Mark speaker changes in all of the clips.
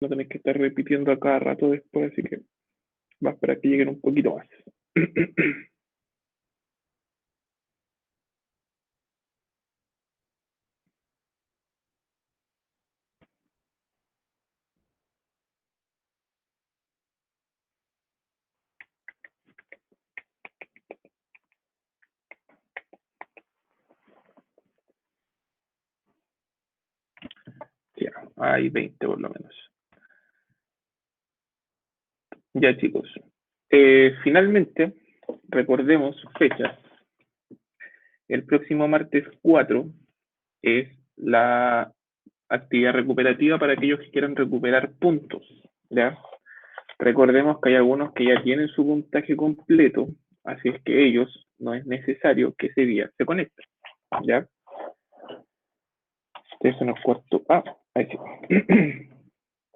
Speaker 1: no tenéis que estar repitiendo a cada rato después, así que va a esperar que lleguen un poquito más. Ya, hay 20 por lo menos. Ya, chicos. Finalmente, recordemos fechas. El próximo martes 4 es la actividad recuperativa para aquellos que quieran recuperar puntos, ¿ya? Recordemos que hay algunos que ya tienen su puntaje completo, así es que ellos no es necesario que ese día se conecten, ¿ya? Eso nos cortó. Ah, ahí sí.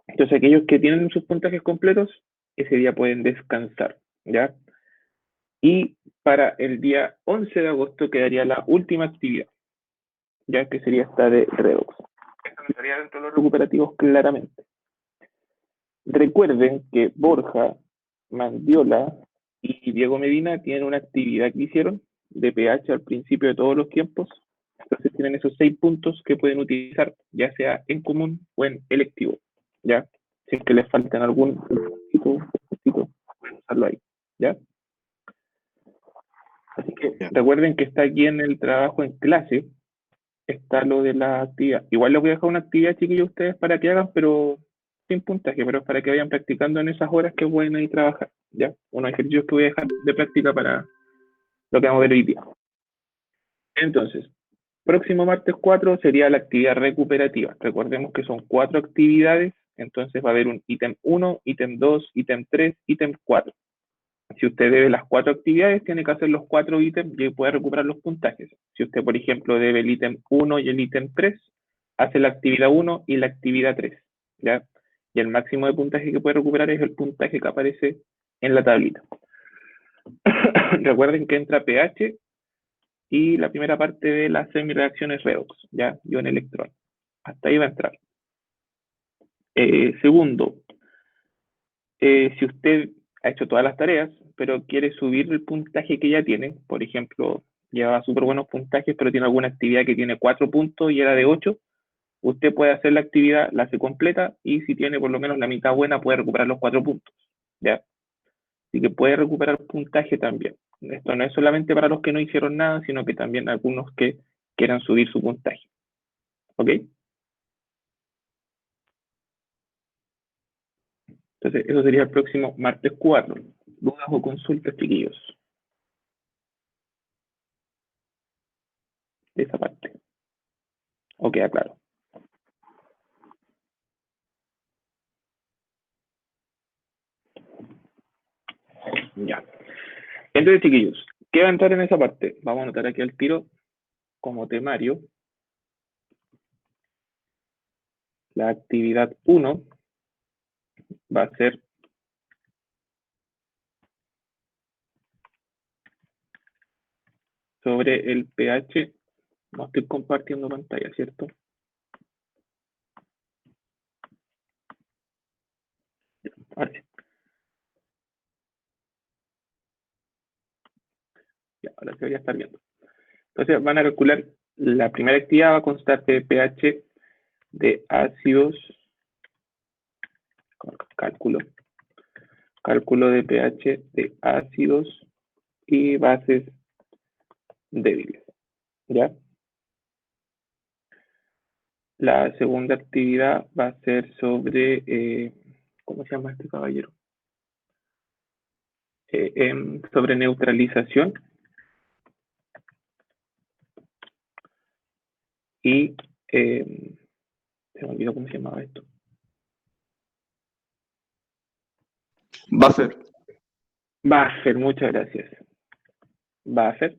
Speaker 1: Entonces, aquellos que tienen sus puntajes completos, ese día pueden descansar, ¿ya? Y para el día 11 de agosto quedaría la última actividad, ya que sería esta de Redox. Esto estaría dentro de los recuperativos claramente. Recuerden que Borja, Mandiola y Diego Medina tienen una actividad que hicieron de pH al principio de todos los tiempos. Entonces tienen esos 6 puntos que pueden utilizar, ya sea en común o en electivo. ¿Ya? Si es que les faltan algún puntito, pueden usarlo ahí. ¿Ya? Así que
Speaker 2: Ya.
Speaker 1: recuerden que está aquí en el trabajo en clase, está lo de la actividad. Igual les voy a dejar una actividad, chiquillos, ustedes para que hagan, pero sin puntaje, pero para que vayan practicando en esas horas que pueden ir a trabajar, ¿ya? Unos ejercicios que voy a dejar de práctica para lo que vamos a ver hoy día. Entonces, próximo martes 4 sería la actividad recuperativa. Recordemos que son 4 actividades, entonces va a haber un ítem 1, ítem 2, ítem 3, ítem 4. Si usted debe las 4 actividades, tiene que hacer los 4 ítems y puede recuperar los puntajes. Si usted, por ejemplo, debe el ítem 1 y el ítem 3, hace la actividad 1 y la actividad 3, ¿ya? Y el máximo de puntaje que puede recuperar es el puntaje que aparece en la tablita. Recuerden que entra pH y la primera parte de las semireacciones redox, ¿ya? Ion electrón. Hasta ahí va a entrar. Segundo, si usted ha hecho todas las tareas, pero quiere subir el puntaje que ya tiene, por ejemplo, lleva súper buenos puntajes, pero tiene alguna actividad que tiene 4 puntos y era de 8, usted puede hacer la actividad, la hace completa, y si tiene por lo menos la mitad buena, puede recuperar los 4 puntos, ¿ya? Así que puede recuperar puntaje también. Esto no es solamente para los que no hicieron nada, sino que también algunos que quieran subir su puntaje, ¿ok? Entonces, eso sería el próximo martes 4. ¿Dudas o consultas, chiquillos? De esa parte. ¿O queda claro? Ya. Entonces, chiquillos, ¿qué va a entrar en esa parte? Vamos a anotar aquí al tiro como temario la actividad 1 va a ser sobre el pH. No estoy compartiendo pantalla, ¿cierto? Ahora sí. Ya, ahora se debería estar viendo. Entonces van a calcular, la primera actividad va a constar de pH de ácidos, cálculo de pH de ácidos y bases débiles, ¿ya? La segunda actividad va a ser sobre, ¿cómo se llama este caballero? Sobre neutralización y, se me olvidó cómo se llamaba esto.
Speaker 2: Buffer.
Speaker 1: Buffer, muchas gracias. Buffer.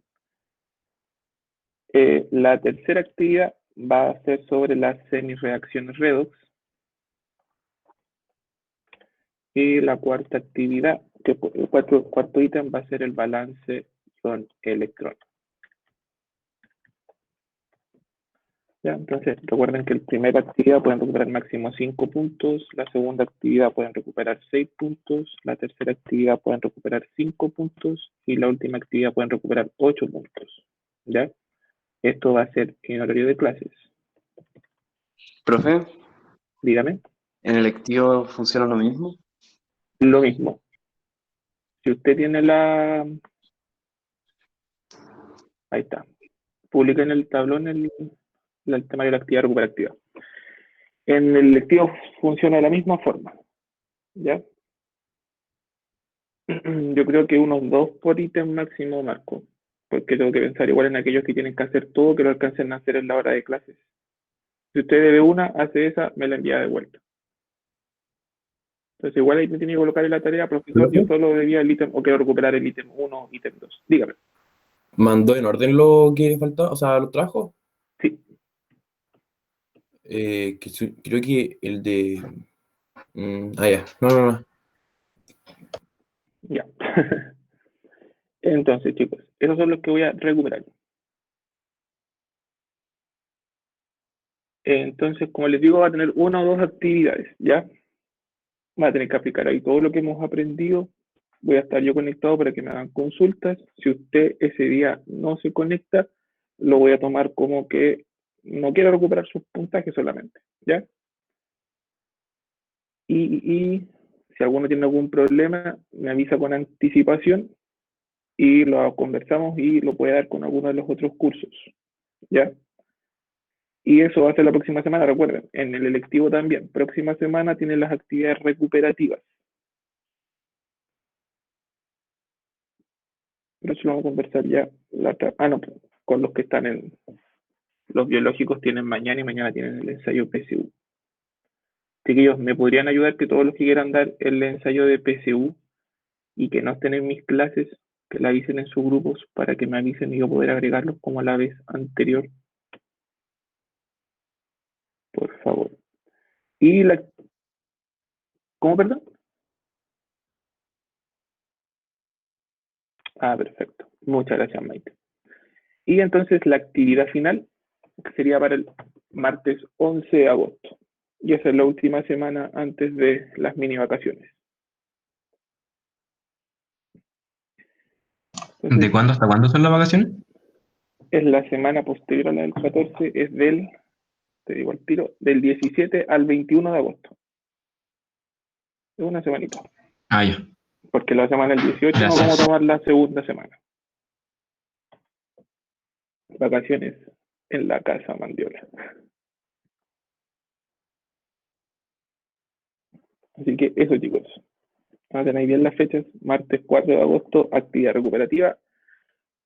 Speaker 1: La tercera actividad va a ser sobre las semireacciones redox. Y la cuarta actividad, que el cuarto ítem va a ser el balance con electrón. ¿Ya? Entonces, recuerden que la primera actividad pueden recuperar máximo 5 puntos, la segunda actividad pueden recuperar 6 puntos, la tercera actividad pueden recuperar 5 puntos y la última actividad pueden recuperar 8 puntos. ¿Ya? Esto va a ser en horario de clases.
Speaker 2: Profe,
Speaker 1: Dígame.
Speaker 2: ¿en el electivo funciona lo mismo?
Speaker 1: Lo mismo. Si usted tiene la... Ahí está. Publica en el tablón el tema de la actividad recuperativa. En el lectivo funciona de la misma forma, ¿ya? Yo creo que unos 2 por ítem máximo marco, porque tengo que pensar igual en aquellos que tienen que hacer todo, que lo alcancen a hacer en la hora de clases. Si usted debe una, hace esa, me la envía de vuelta. Entonces igual ahí me tiene que colocar en la tarea, profesor, yo
Speaker 3: ¿Profe?
Speaker 1: solo debía el ítem, o quiero recuperar el ítem 1, ítem 2. Dígame.
Speaker 3: ¿Mandó en orden lo que faltaba? O sea, los trabajos.
Speaker 1: Sí,
Speaker 3: Creo que el de. Ya. No, no, no.
Speaker 1: ya. Entonces, chicos, esos son los que voy a recuperar. Entonces, como les digo, va a tener una o dos actividades, ¿ya? Va a tener que aplicar ahí todo lo que hemos aprendido. Voy a estar yo conectado para que me hagan consultas. Si usted ese día no se conecta, lo voy a tomar como que no quiere recuperar sus puntajes solamente, ¿ya? Y si alguno tiene algún problema, me avisa con anticipación y lo conversamos y lo puede dar con alguno de los otros cursos, ¿ya? Y eso va a ser la próxima semana, recuerden, en el electivo también. Próxima semana tienen las actividades recuperativas. Pero eso lo vamos a conversar ya no, con los que están en los biológicos tienen mañana y mañana tienen el ensayo PSU. Así que ellos me podrían ayudar que todos los que quieran dar el ensayo de PSU y que no estén en mis clases, que la avisen en sus grupos para que me avisen y yo poder agregarlos como la vez anterior, por favor. Y la... ¿Cómo, perdón? Ah, perfecto. Muchas gracias, Maite. Y entonces la actividad final que sería para el martes 11 de agosto. Y esa es la última semana antes de las mini vacaciones.
Speaker 4: ¿De
Speaker 1: Entonces,
Speaker 4: cuándo hasta cuándo son las vacaciones?
Speaker 1: es la semana posterior a la del 14, es del, te digo al tiro, del 17 al 21 de agosto. Es una semanita.
Speaker 4: Ah, ya.
Speaker 1: Porque la semana del 18 nos vamos a
Speaker 4: Gracias.
Speaker 1: tomar la segunda semana. Vacaciones en la casa Mandiola. Así que eso, chicos. Van a tener bien las fechas. Martes 4 de agosto, actividad recuperativa.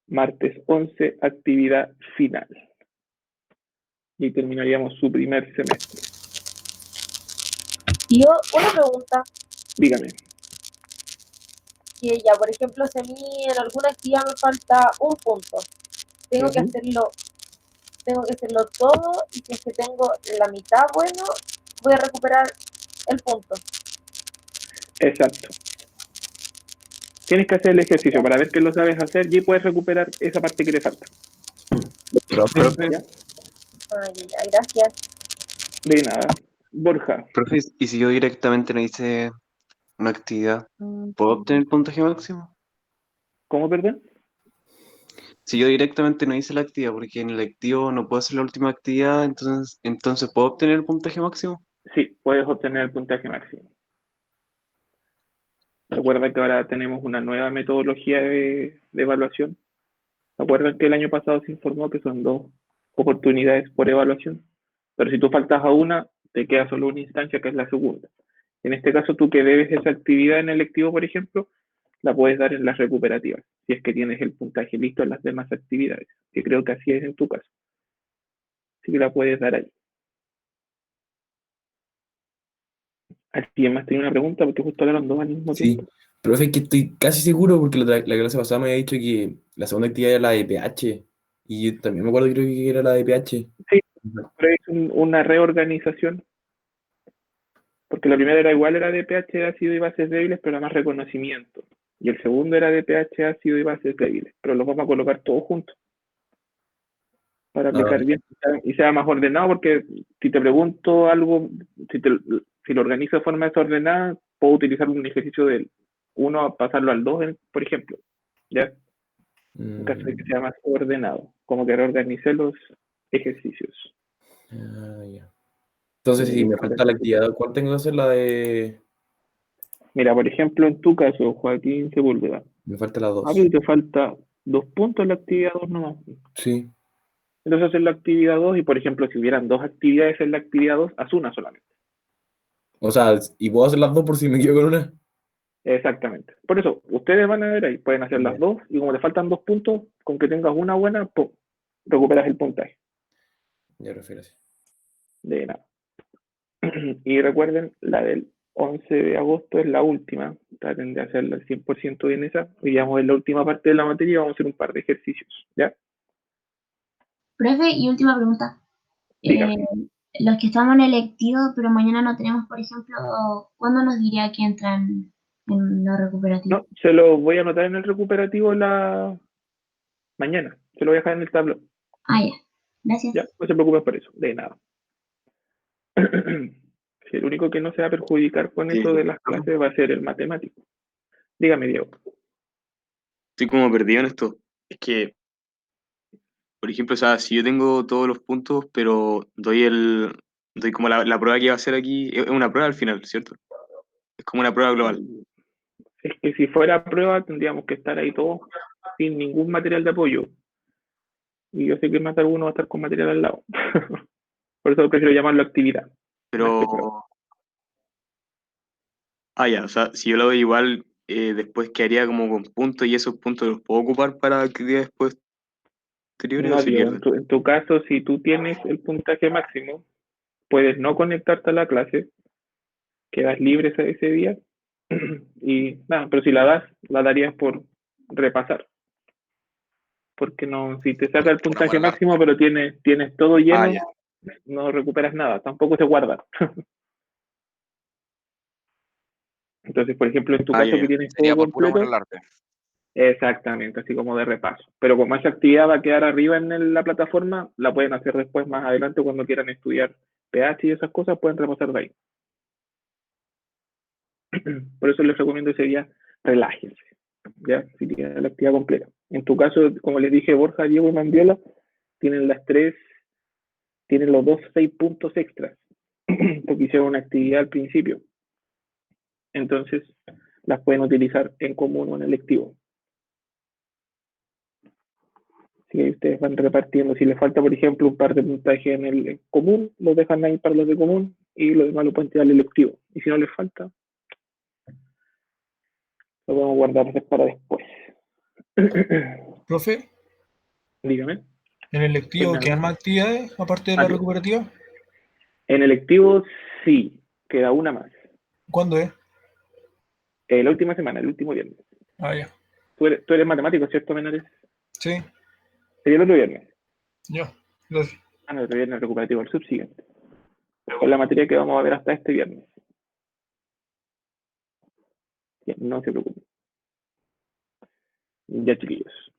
Speaker 1: Martes 11, actividad final. Y terminaríamos su primer semestre.
Speaker 5: Y yo, una pregunta,
Speaker 1: Dígame.
Speaker 5: que ya, por ejemplo, si a mí en alguna actividad me falta un punto, tengo que
Speaker 1: Ujú.
Speaker 5: hacerlo, tengo que hacerlo todo, y si es que tengo la mitad, bueno, voy a recuperar el punto.
Speaker 1: Exacto. Tienes que hacer el ejercicio para ver que lo sabes hacer y puedes recuperar esa parte que te falta.
Speaker 3: Profe,
Speaker 2: Profe,
Speaker 1: ¿Ya?
Speaker 5: Ay, ya, gracias.
Speaker 1: De nada. Borja,
Speaker 2: profe, ¿y si yo directamente no hice una actividad, puedo obtener el puntaje máximo?
Speaker 1: ¿cómo, perdón?
Speaker 2: Si yo directamente no hice la actividad, porque en el electivo no puedo hacer la última actividad, entonces ¿puedo obtener el puntaje máximo?
Speaker 1: Sí, puedes obtener el puntaje máximo. Recuerda que ahora tenemos una nueva metodología de evaluación. Recuerda que el año pasado se informó que son 2 oportunidades por evaluación, pero si tú faltas a una, te queda solo una instancia que es la segunda. En este caso, tú que debes esa actividad en el lectivo, por ejemplo, la puedes dar en las recuperativas, si es que tienes el puntaje listo en las demás actividades, que creo que así es en tu caso. Así que la puedes dar ahí. ¿Alguien más tiene una pregunta? Porque justo hablaron dos al mismo
Speaker 3: sí.
Speaker 1: tiempo.
Speaker 3: Profe, es que estoy casi seguro porque la clase pasada me había dicho que la segunda actividad era la de pH. Y yo también me acuerdo, creo que era la de pH.
Speaker 1: Sí, pero es una reorganización, porque la primera era igual, era de pH, ácido y bases débiles, pero era más reconocimiento. Y el segundo era de pH, ácido y bases débiles, pero los vamos a colocar todos juntos para aplicar bien y sea más ordenado, porque si te pregunto algo, si lo organizo de forma desordenada, puedo utilizar un ejercicio del 1 a pasarlo al 2, por ejemplo, ¿ya? En caso de que sea más ordenado, como que reorganicé los ejercicios.
Speaker 3: Ya. Entonces, si me falta la actividad, ¿cuál tengo que hacer? La de...
Speaker 1: Mira, por ejemplo, en tu caso, Joaquín Sepúlveda,
Speaker 3: Me falta la 2.
Speaker 1: pero te falta 2 puntos en la actividad 2 nomás.
Speaker 3: Sí.
Speaker 1: Entonces hacer la actividad 2 y, por ejemplo, si hubieran 2 actividades en la actividad 2, haz una solamente.
Speaker 3: O sea, ¿y puedo hacer las 2 por si me quedo con una?
Speaker 1: Exactamente. Por eso, ustedes van a ver ahí, pueden hacer las 2 y como te faltan 2 puntos, con que tengas una buena, ¡pum!, recuperas el puntaje.
Speaker 3: Ya prefiero así.
Speaker 1: De nada. Y recuerden, la del 11 de agosto es la última. Traten de hacerla al 100% bien esa. Hoy ya vamos a ver la última parte de la materia y vamos a hacer un par de ejercicios, ¿ya?
Speaker 4: Profe, y última pregunta.
Speaker 1: Dígame.
Speaker 4: Los que estamos en electivo, pero mañana no tenemos, por ejemplo, ¿cuándo nos diría que entran en la recuperativa?
Speaker 1: No, se lo voy a anotar en el recuperativo mañana. Se lo voy a dejar en el tablón.
Speaker 4: Ah, ya. Gracias.
Speaker 1: Ya, no se preocupen por eso, de nada. Si el único que no se va a perjudicar con eso de las clases va a ser el matemático. Dígame, Diego.
Speaker 2: Estoy como perdido en esto. Es que, por ejemplo, o sea, si yo tengo todos los puntos, pero doy como la prueba que iba a hacer aquí, es una prueba al final, ¿cierto? Es como una prueba global.
Speaker 1: Es que si fuera prueba tendríamos que estar ahí todos sin ningún material de apoyo. Y yo sé que más de alguno va a estar con material al lado. Por eso prefiero llamarlo actividad.
Speaker 2: Pero, ya, o sea, si yo lo doy igual, después quedaría como con puntos y esos puntos los puedo ocupar para actividades posteriores o
Speaker 1: No,
Speaker 2: se
Speaker 1: Diego,
Speaker 2: pierden.
Speaker 1: en tu caso, si tú tienes el puntaje máximo, puedes no conectarte a la clase, quedas libre ese día y nada, pero si la darías por repasar. Porque no, si te saca el puntaje máximo, pero tienes todo lleno,
Speaker 2: Ya.
Speaker 1: no recuperas nada, tampoco se guarda. Entonces, por ejemplo, en tu caso
Speaker 2: Ya.
Speaker 1: que tienes
Speaker 6: Sería
Speaker 1: todo
Speaker 6: por puro amor
Speaker 1: completo,
Speaker 6: al arte.
Speaker 1: exactamente, así como de repaso. Pero como esa actividad va a quedar arriba en la plataforma, la pueden hacer después, más adelante, cuando quieran estudiar PH y esas cosas, pueden repasar de ahí. Por eso les recomiendo ese día, relájense, ya, si tienen la actividad completa. En tu caso, como les dije, Borja, Diego y Mandiola, tienen tienen los 6 puntos extras, porque hicieron una actividad al principio. Entonces, las pueden utilizar en común o en electivo. Así que ustedes van repartiendo. Si les falta, por ejemplo, un par de puntajes en el común, los dejan ahí para los de común y los demás lo pueden tirar al electivo. Y si no les falta, lo podemos guardar para después.
Speaker 7: Profe,
Speaker 1: Dígame.
Speaker 7: ¿en el lectivo
Speaker 1: Pues
Speaker 7: quedan más actividades aparte de la
Speaker 1: Adiós.
Speaker 7: recuperativa?
Speaker 1: En electivo, sí, queda una más.
Speaker 7: ¿Cuándo es?
Speaker 1: La última semana, el último viernes.
Speaker 7: Ah, ya.
Speaker 1: Tú eres matemático, ¿cierto, Menares?
Speaker 7: Sí,
Speaker 1: Sería el otro viernes.
Speaker 7: ya. Gracias.
Speaker 1: El otro viernes recuperativo, el subsiguiente. Con la materia que vamos a ver hasta este viernes. Ya, no se preocupen. Ya, chiquillos.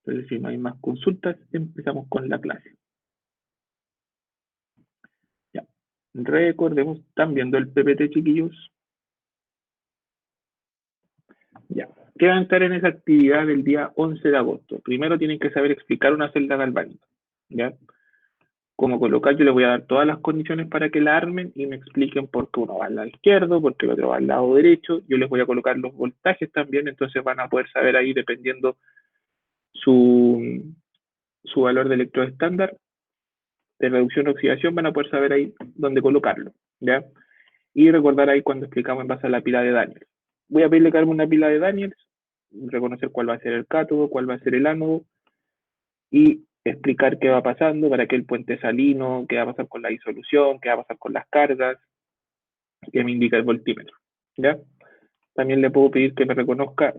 Speaker 1: Entonces, si no hay más consultas, empezamos con la clase. Ya. Recordemos, ¿están viendo el PPT, chiquillos? Ya. ¿Qué van a estar en esa actividad del día 11 de agosto? Primero tienen que saber explicar una celda galvánica. ¿Ya? Como colocar, yo les voy a dar todas las condiciones para que la armen y me expliquen por qué uno va al lado izquierdo, por qué el otro va al lado derecho. Yo les voy a colocar los voltajes también, entonces van a poder saber ahí, dependiendo su valor de electrodo estándar de reducción o oxidación, van a poder saber ahí dónde colocarlo, ¿ya? Y recordar ahí cuando explicamos en base a la pila de Daniels. Voy a pedirle que haga una pila de Daniels, reconocer cuál va a ser el cátodo, cuál va a ser el ánodo, y explicar qué va pasando, para qué el puente salino, qué va a pasar con la disolución, qué va a pasar con las cargas, que me indica el voltímetro, ¿ya? También le puedo pedir que me reconozca,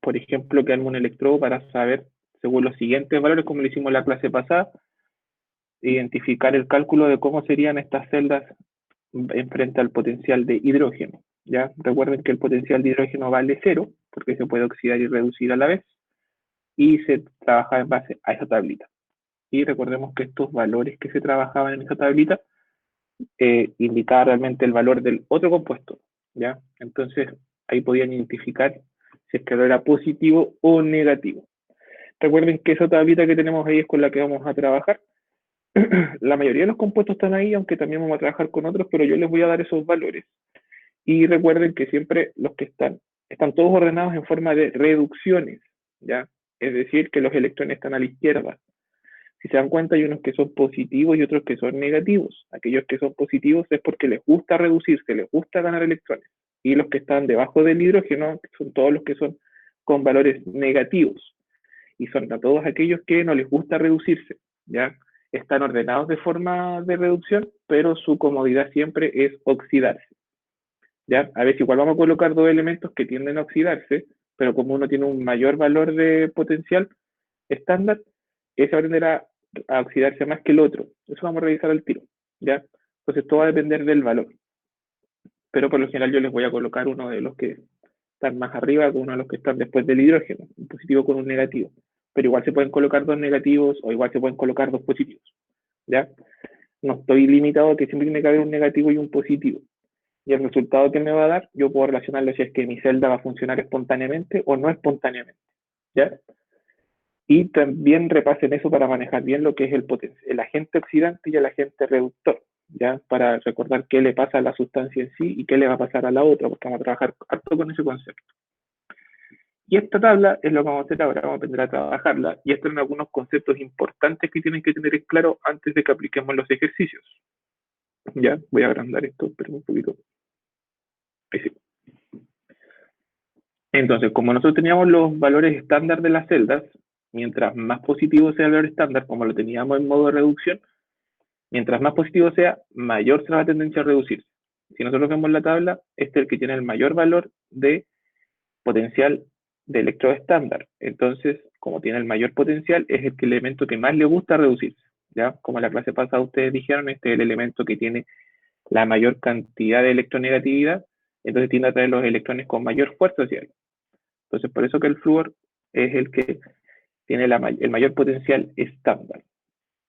Speaker 1: por ejemplo, que haga un electrodo para saber, según los siguientes valores, como lo hicimos en la clase pasada, identificar el cálculo de cómo serían estas celdas en frente al potencial de hidrógeno, ¿ya? Recuerden que el potencial de hidrógeno vale 0, porque se puede oxidar y reducir a la vez, y se trabaja en base a esa tablita. y recordemos que estos valores que se trabajaban en esa tablita indicaban realmente el valor del otro compuesto, ¿ya? Entonces, ahí podían identificar si es que era positivo o negativo. Recuerden que esa tablita que tenemos ahí es con la que vamos a trabajar. La mayoría de los compuestos están ahí, aunque también vamos a trabajar con otros, pero yo les voy a dar esos valores. Y recuerden que siempre los que están todos ordenados en forma de reducciones, ¿ya? Es decir, que los electrones están a la izquierda. Si se dan cuenta, hay unos que son positivos y otros que son negativos. Aquellos que son positivos es porque les gusta reducirse, les gusta ganar electrones. Y los que están debajo del hidrógeno son todos los que son con valores negativos. Y son a todos aquellos que no les gusta reducirse, ¿ya? Están ordenados de forma de reducción, pero su comodidad siempre es oxidarse, ¿ya? A veces igual vamos a colocar dos elementos que tienden a oxidarse, pero como uno tiene un mayor valor de potencial estándar, ese va a tender a oxidarse más que el otro. Eso vamos a revisar al tiro, ¿ya? Entonces todo va a depender del valor. Pero por lo general yo les voy a colocar uno de los que están más arriba con uno de los que están después del hidrógeno, un positivo con un negativo. Pero igual se pueden colocar dos negativos o igual se pueden colocar dos positivos, ¿ya? No estoy limitado a que siempre tiene que haber un negativo y un positivo. Y el resultado que me va a dar, yo puedo relacionarlo si es que mi celda va a funcionar espontáneamente o no espontáneamente, ¿ya? Y también repasen eso para manejar bien lo que es el agente oxidante y el agente reductor, ¿ya? Para recordar qué le pasa a la sustancia en sí y qué le va a pasar a la otra, porque vamos a trabajar harto con ese concepto. Y esta tabla es lo que vamos a hacer ahora, vamos a aprender a trabajarla. Y estos son algunos conceptos importantes que tienen que tener en claro antes de que apliquemos los ejercicios. Ya, voy a agrandar esto, pero un poquito. Ahí sí. Entonces, como nosotros teníamos los valores estándar de las celdas, mientras más positivo sea el valor estándar, como lo teníamos en modo de reducción, mientras más positivo sea, mayor será la tendencia a reducirse. Si nosotros vemos la tabla, este es el que tiene el mayor valor de potencial de electrodo estándar. Entonces, como tiene el mayor potencial, es el elemento que más le gusta reducirse, ¿ya? Como en la clase pasada ustedes dijeron, este es el elemento que tiene la mayor cantidad de electronegatividad, entonces tiende a traer los electrones con mayor fuerza hacia él. Entonces, por eso que el flúor es el que tiene el mayor potencial estándar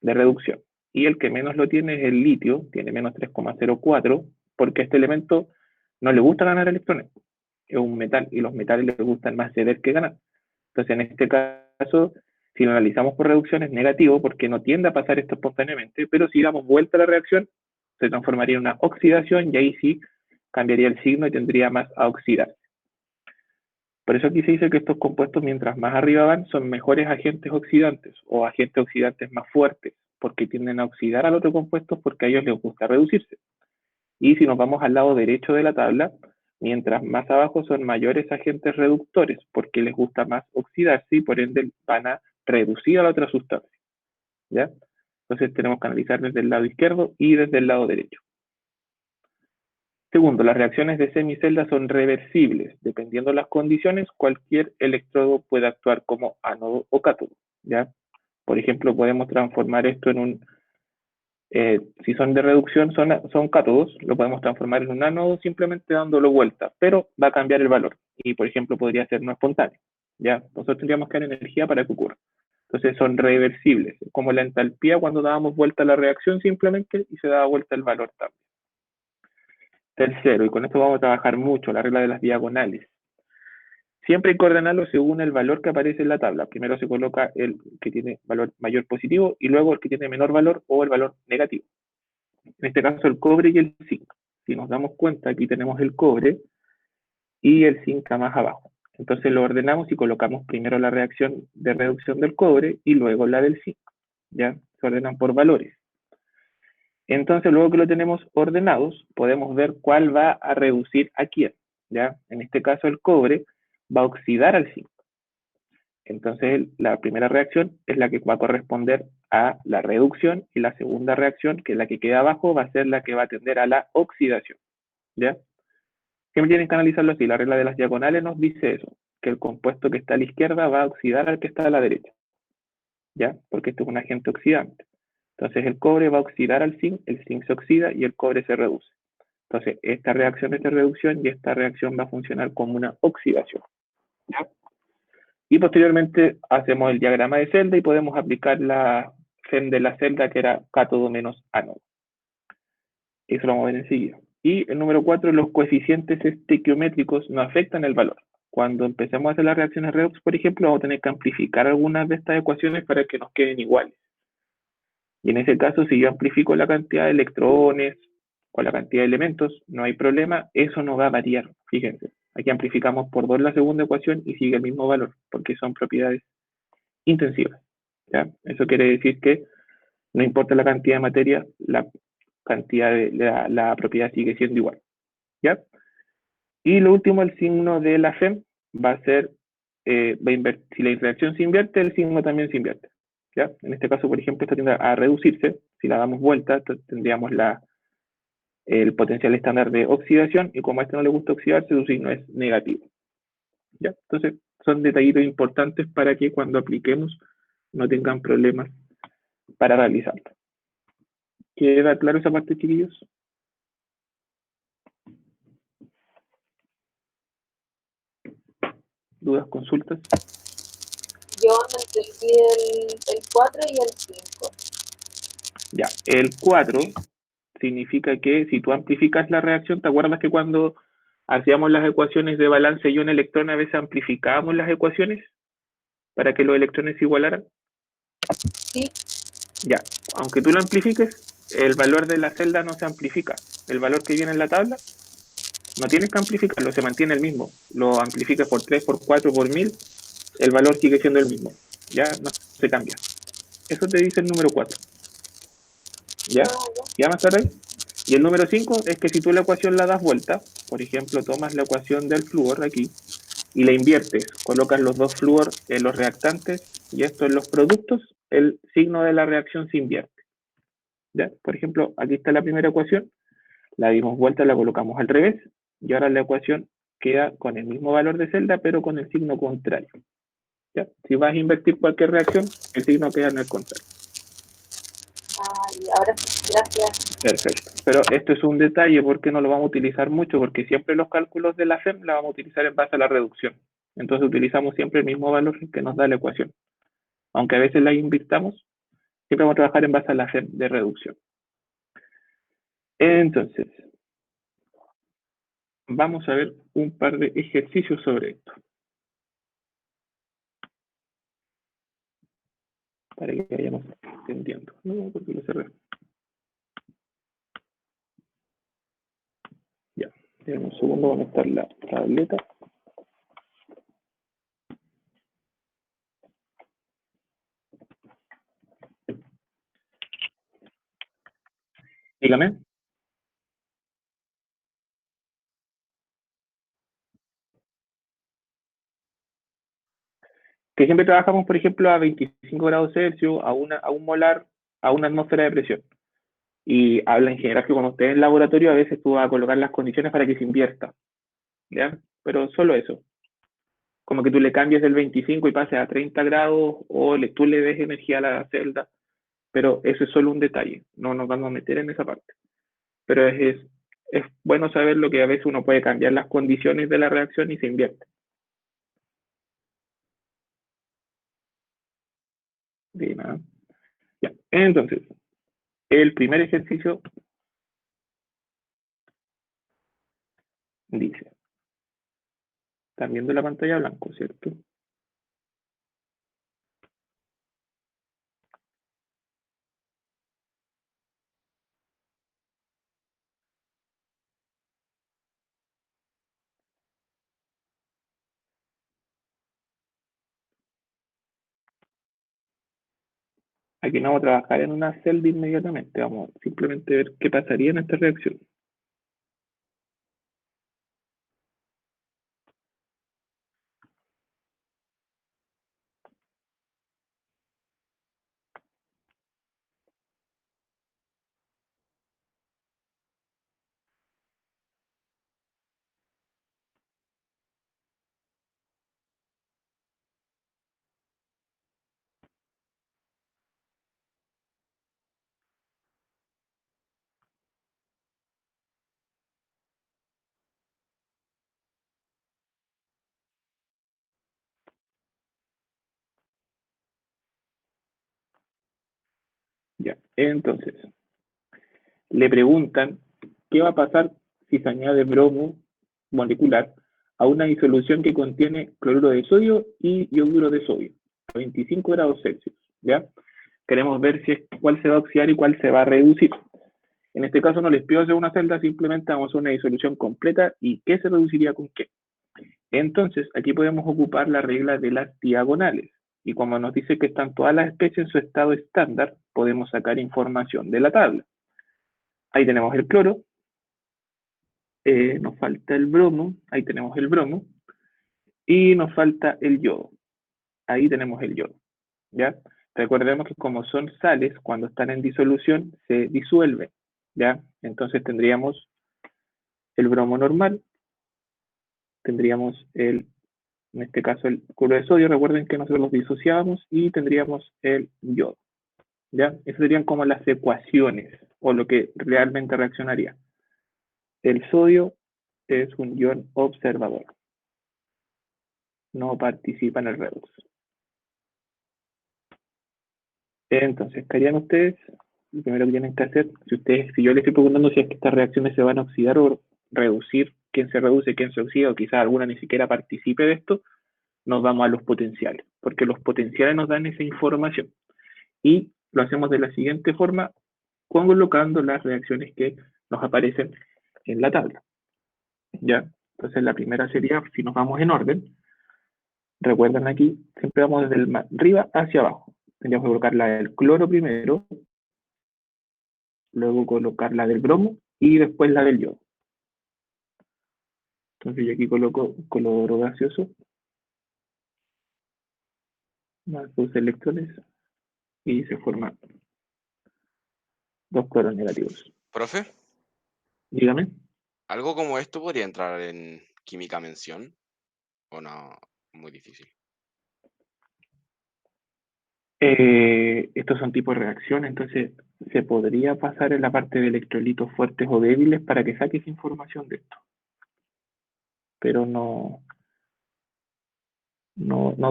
Speaker 1: de reducción. Y el que menos lo tiene es el litio, tiene menos 3,04, porque a este elemento no le gusta ganar electrones. Es un metal y los metales les gustan más ceder que ganar. Entonces, en este caso, si lo analizamos por reducción, es negativo porque no tiende a pasar esto espontáneamente, pero si damos vuelta a la reacción, se transformaría en una oxidación y ahí sí cambiaría el signo y tendría más a oxidar. Por eso aquí se dice que estos compuestos, mientras más arriba van, son mejores agentes oxidantes o agentes oxidantes más fuertes, porque tienden a oxidar al otro compuesto porque a ellos les gusta reducirse. Y si nos vamos al lado derecho de la tabla, mientras más abajo son mayores agentes reductores, porque les gusta más oxidarse y por ende van a reducir a la otra sustancia, ¿ya? Entonces tenemos que analizar desde el lado izquierdo y desde el lado derecho. Segundo, las reacciones de semicelda son reversibles. Dependiendo de las condiciones, cualquier electrodo puede actuar como ánodo o cátodo, ¿ya? Por ejemplo, podemos transformar esto en un... si son de reducción, son cátodos, lo podemos transformar en un ánodo simplemente dándolo vuelta, pero va a cambiar el valor. Y, por ejemplo, podría ser no espontáneo, ¿ya? Nosotros tendríamos que dar energía para que ocurra. Entonces son reversibles, como la entalpía cuando dábamos vuelta a la reacción simplemente y se daba vuelta el valor también. Tercero, y con esto vamos a trabajar mucho, la regla de las diagonales. Siempre hay que ordenarlo según el valor que aparece en la tabla. Primero se coloca el que tiene valor mayor positivo y luego el que tiene menor valor o el valor negativo. En este caso el cobre y el zinc. Si nos damos cuenta, aquí tenemos el cobre y el zinc más abajo. Entonces lo ordenamos y colocamos primero la reacción de reducción del cobre y luego la del zinc. ¿Ya? Se ordenan por valores. Entonces, luego que lo tenemos ordenados, podemos ver cuál va a reducir a quién, ¿ya? En este caso, el cobre va a oxidar al zinc. Entonces, la primera reacción es la que va a corresponder a la reducción y la segunda reacción, que es la que queda abajo, va a ser la que va a tender a la oxidación, ¿ya? Siempre tienen que analizarlo así. La regla de las diagonales nos dice eso, que el compuesto que está a la izquierda va a oxidar al que está a la derecha, ¿ya? Porque esto es un agente oxidante. Entonces el cobre va a oxidar al zinc, el zinc se oxida y el cobre se reduce. Entonces esta reacción es de reducción y esta reacción va a funcionar como una oxidación, ¿ya? Y posteriormente hacemos el diagrama de celda y podemos aplicar la FEM de la celda, que era cátodo menos ánodo. Eso lo vamos a ver enseguida. Y el número 4, los coeficientes estequiométricos no afectan el valor. Cuando empecemos a hacer las reacciones redox, por ejemplo, vamos a tener que amplificar algunas de estas ecuaciones para que nos queden iguales. Y en ese caso, si yo amplifico la cantidad de electrones o la cantidad de elementos, no hay problema, eso no va a variar. Fíjense, aquí amplificamos por 2 la segunda ecuación y sigue el mismo valor, porque son propiedades intensivas. ¿Ya? Eso quiere decir que no importa la cantidad de materia, la cantidad de la propiedad sigue siendo igual. ¿Ya? Y lo último, el signo de la FEM va a ser, si la reacción se invierte, el signo también se invierte. ¿Ya? En este caso, por ejemplo, esto tiende a reducirse. Si la damos vuelta, tendríamos el potencial estándar de oxidación, y como a este no le gusta oxidarse, su signo es negativo. ¿Ya? Entonces, son detallitos importantes para que cuando apliquemos no tengan problemas para realizarlo. ¿Queda claro esa parte, chiquillos? ¿Dudas, consultas?
Speaker 5: Yo me entendí el 4 y el 5.
Speaker 1: Ya, el 4 significa que si tú amplificas la reacción, ¿te acuerdas que cuando hacíamos las ecuaciones de balance ion-electrón a veces amplificábamos las ecuaciones para que los electrones se igualaran?
Speaker 5: Sí.
Speaker 1: Ya, aunque tú lo amplifiques, el valor de la celda no se amplifica. El valor que viene en la tabla, no tienes que amplificarlo, se mantiene el mismo. Lo amplificas por 3, por 4, por 1000, el valor sigue siendo el mismo. Ya no se cambia. Eso te dice el número 4. ¿Ya? ¿Ya más tarde? Y el número 5 es que si tú la ecuación la das vuelta, por ejemplo, tomas la ecuación del flúor aquí y la inviertes, colocas los dos flúor en los reactantes y esto en los productos, el signo de la reacción se invierte. ¿Ya? Por ejemplo, aquí está la primera ecuación, la dimos vuelta, la colocamos al revés y ahora la ecuación queda con el mismo valor de celda, pero con el signo contrario. ¿Ya? Si vas a invertir cualquier reacción, el signo queda en el contrario.
Speaker 5: Ay, ahora sí, gracias.
Speaker 1: Perfecto. Pero esto es un detalle porque no lo vamos a utilizar mucho, porque siempre los cálculos de la FEM la vamos a utilizar en base a la reducción. Entonces utilizamos siempre el mismo valor que nos da la ecuación. Aunque a veces la invirtamos, siempre vamos a trabajar en base a la FEM de reducción. Entonces, vamos a ver un par de ejercicios sobre esto. Para que vayamos entendiendo. No, porque lo cerré. Ya, en un segundo va a estar la tableta. Dígame. Que siempre trabajamos, por ejemplo, a 25 grados Celsius, a un molar, a una atmósfera de presión. Y habla en general que cuando estés en el laboratorio a veces tú vas a colocar las condiciones para que se invierta, ¿ya? Pero solo eso. Como que tú le cambies del 25 y pases a 30 grados o tú le des energía a la celda, pero eso es solo un detalle, no nos vamos a meter en esa parte. Pero es bueno saber lo que a veces uno puede cambiar las condiciones de la reacción y se invierte. Bien, ¿no? Ya. Entonces, el primer ejercicio dice, están viendo la pantalla blanco, ¿cierto? Aquí no vamos a trabajar en una celda inmediatamente, vamos simplemente a ver qué pasaría en esta reacción. Entonces, le preguntan qué va a pasar si se añade bromo molecular a una disolución que contiene cloruro de sodio y yoduro de sodio, a 25 grados Celsius, ¿ya? Queremos ver cuál se va a oxidar y cuál se va a reducir. En este caso no les pido hacer una celda, simplemente vamos a hacer una disolución completa y qué se reduciría con qué. Entonces, aquí podemos ocupar la regla de las diagonales. Y como nos dice que están todas las especies en su estado estándar, podemos sacar información de la tabla. Ahí tenemos el cloro, nos falta el bromo, ahí tenemos el bromo, y nos falta el yodo. Ahí tenemos el yodo, ¿ya? Recordemos que como son sales, cuando están en disolución, se disuelven, ¿ya? Entonces tendríamos el bromo normal, tendríamos en este caso el cloruro de sodio, recuerden que nosotros los disociábamos, y tendríamos el yodo, ¿ya? Esas serían como las ecuaciones, o lo que realmente reaccionaría. El sodio es un ion observador. No participa en el redox. Entonces, ¿qué harían ustedes? Lo primero que tienen que hacer, si yo les estoy preguntando si es que estas reacciones se van a oxidar o reducir, quién se reduce, quién se oxida, o quizás alguna ni siquiera participe de esto, nos vamos a los potenciales, porque los potenciales nos dan esa información. Y lo hacemos de la siguiente forma, colocando las reacciones que nos aparecen en la tabla. ¿Ya? Entonces la primera sería, si nos vamos en orden, recuerden aquí, siempre vamos desde el arriba hacia abajo. Tendríamos que colocar la del cloro primero, luego colocar la del bromo y después la del yodo. Entonces yo aquí coloco cloro gaseoso, más 2 electrones, y se forman 2 cloros negativos.
Speaker 6: ¿Profe?
Speaker 1: Dígame.
Speaker 6: ¿Algo como esto podría entrar en química mención? ¿O no? Muy difícil.
Speaker 1: Estos son tipos de reacciones, entonces se podría pasar en la parte de electrolitos fuertes o débiles para que saques información de esto. Pero no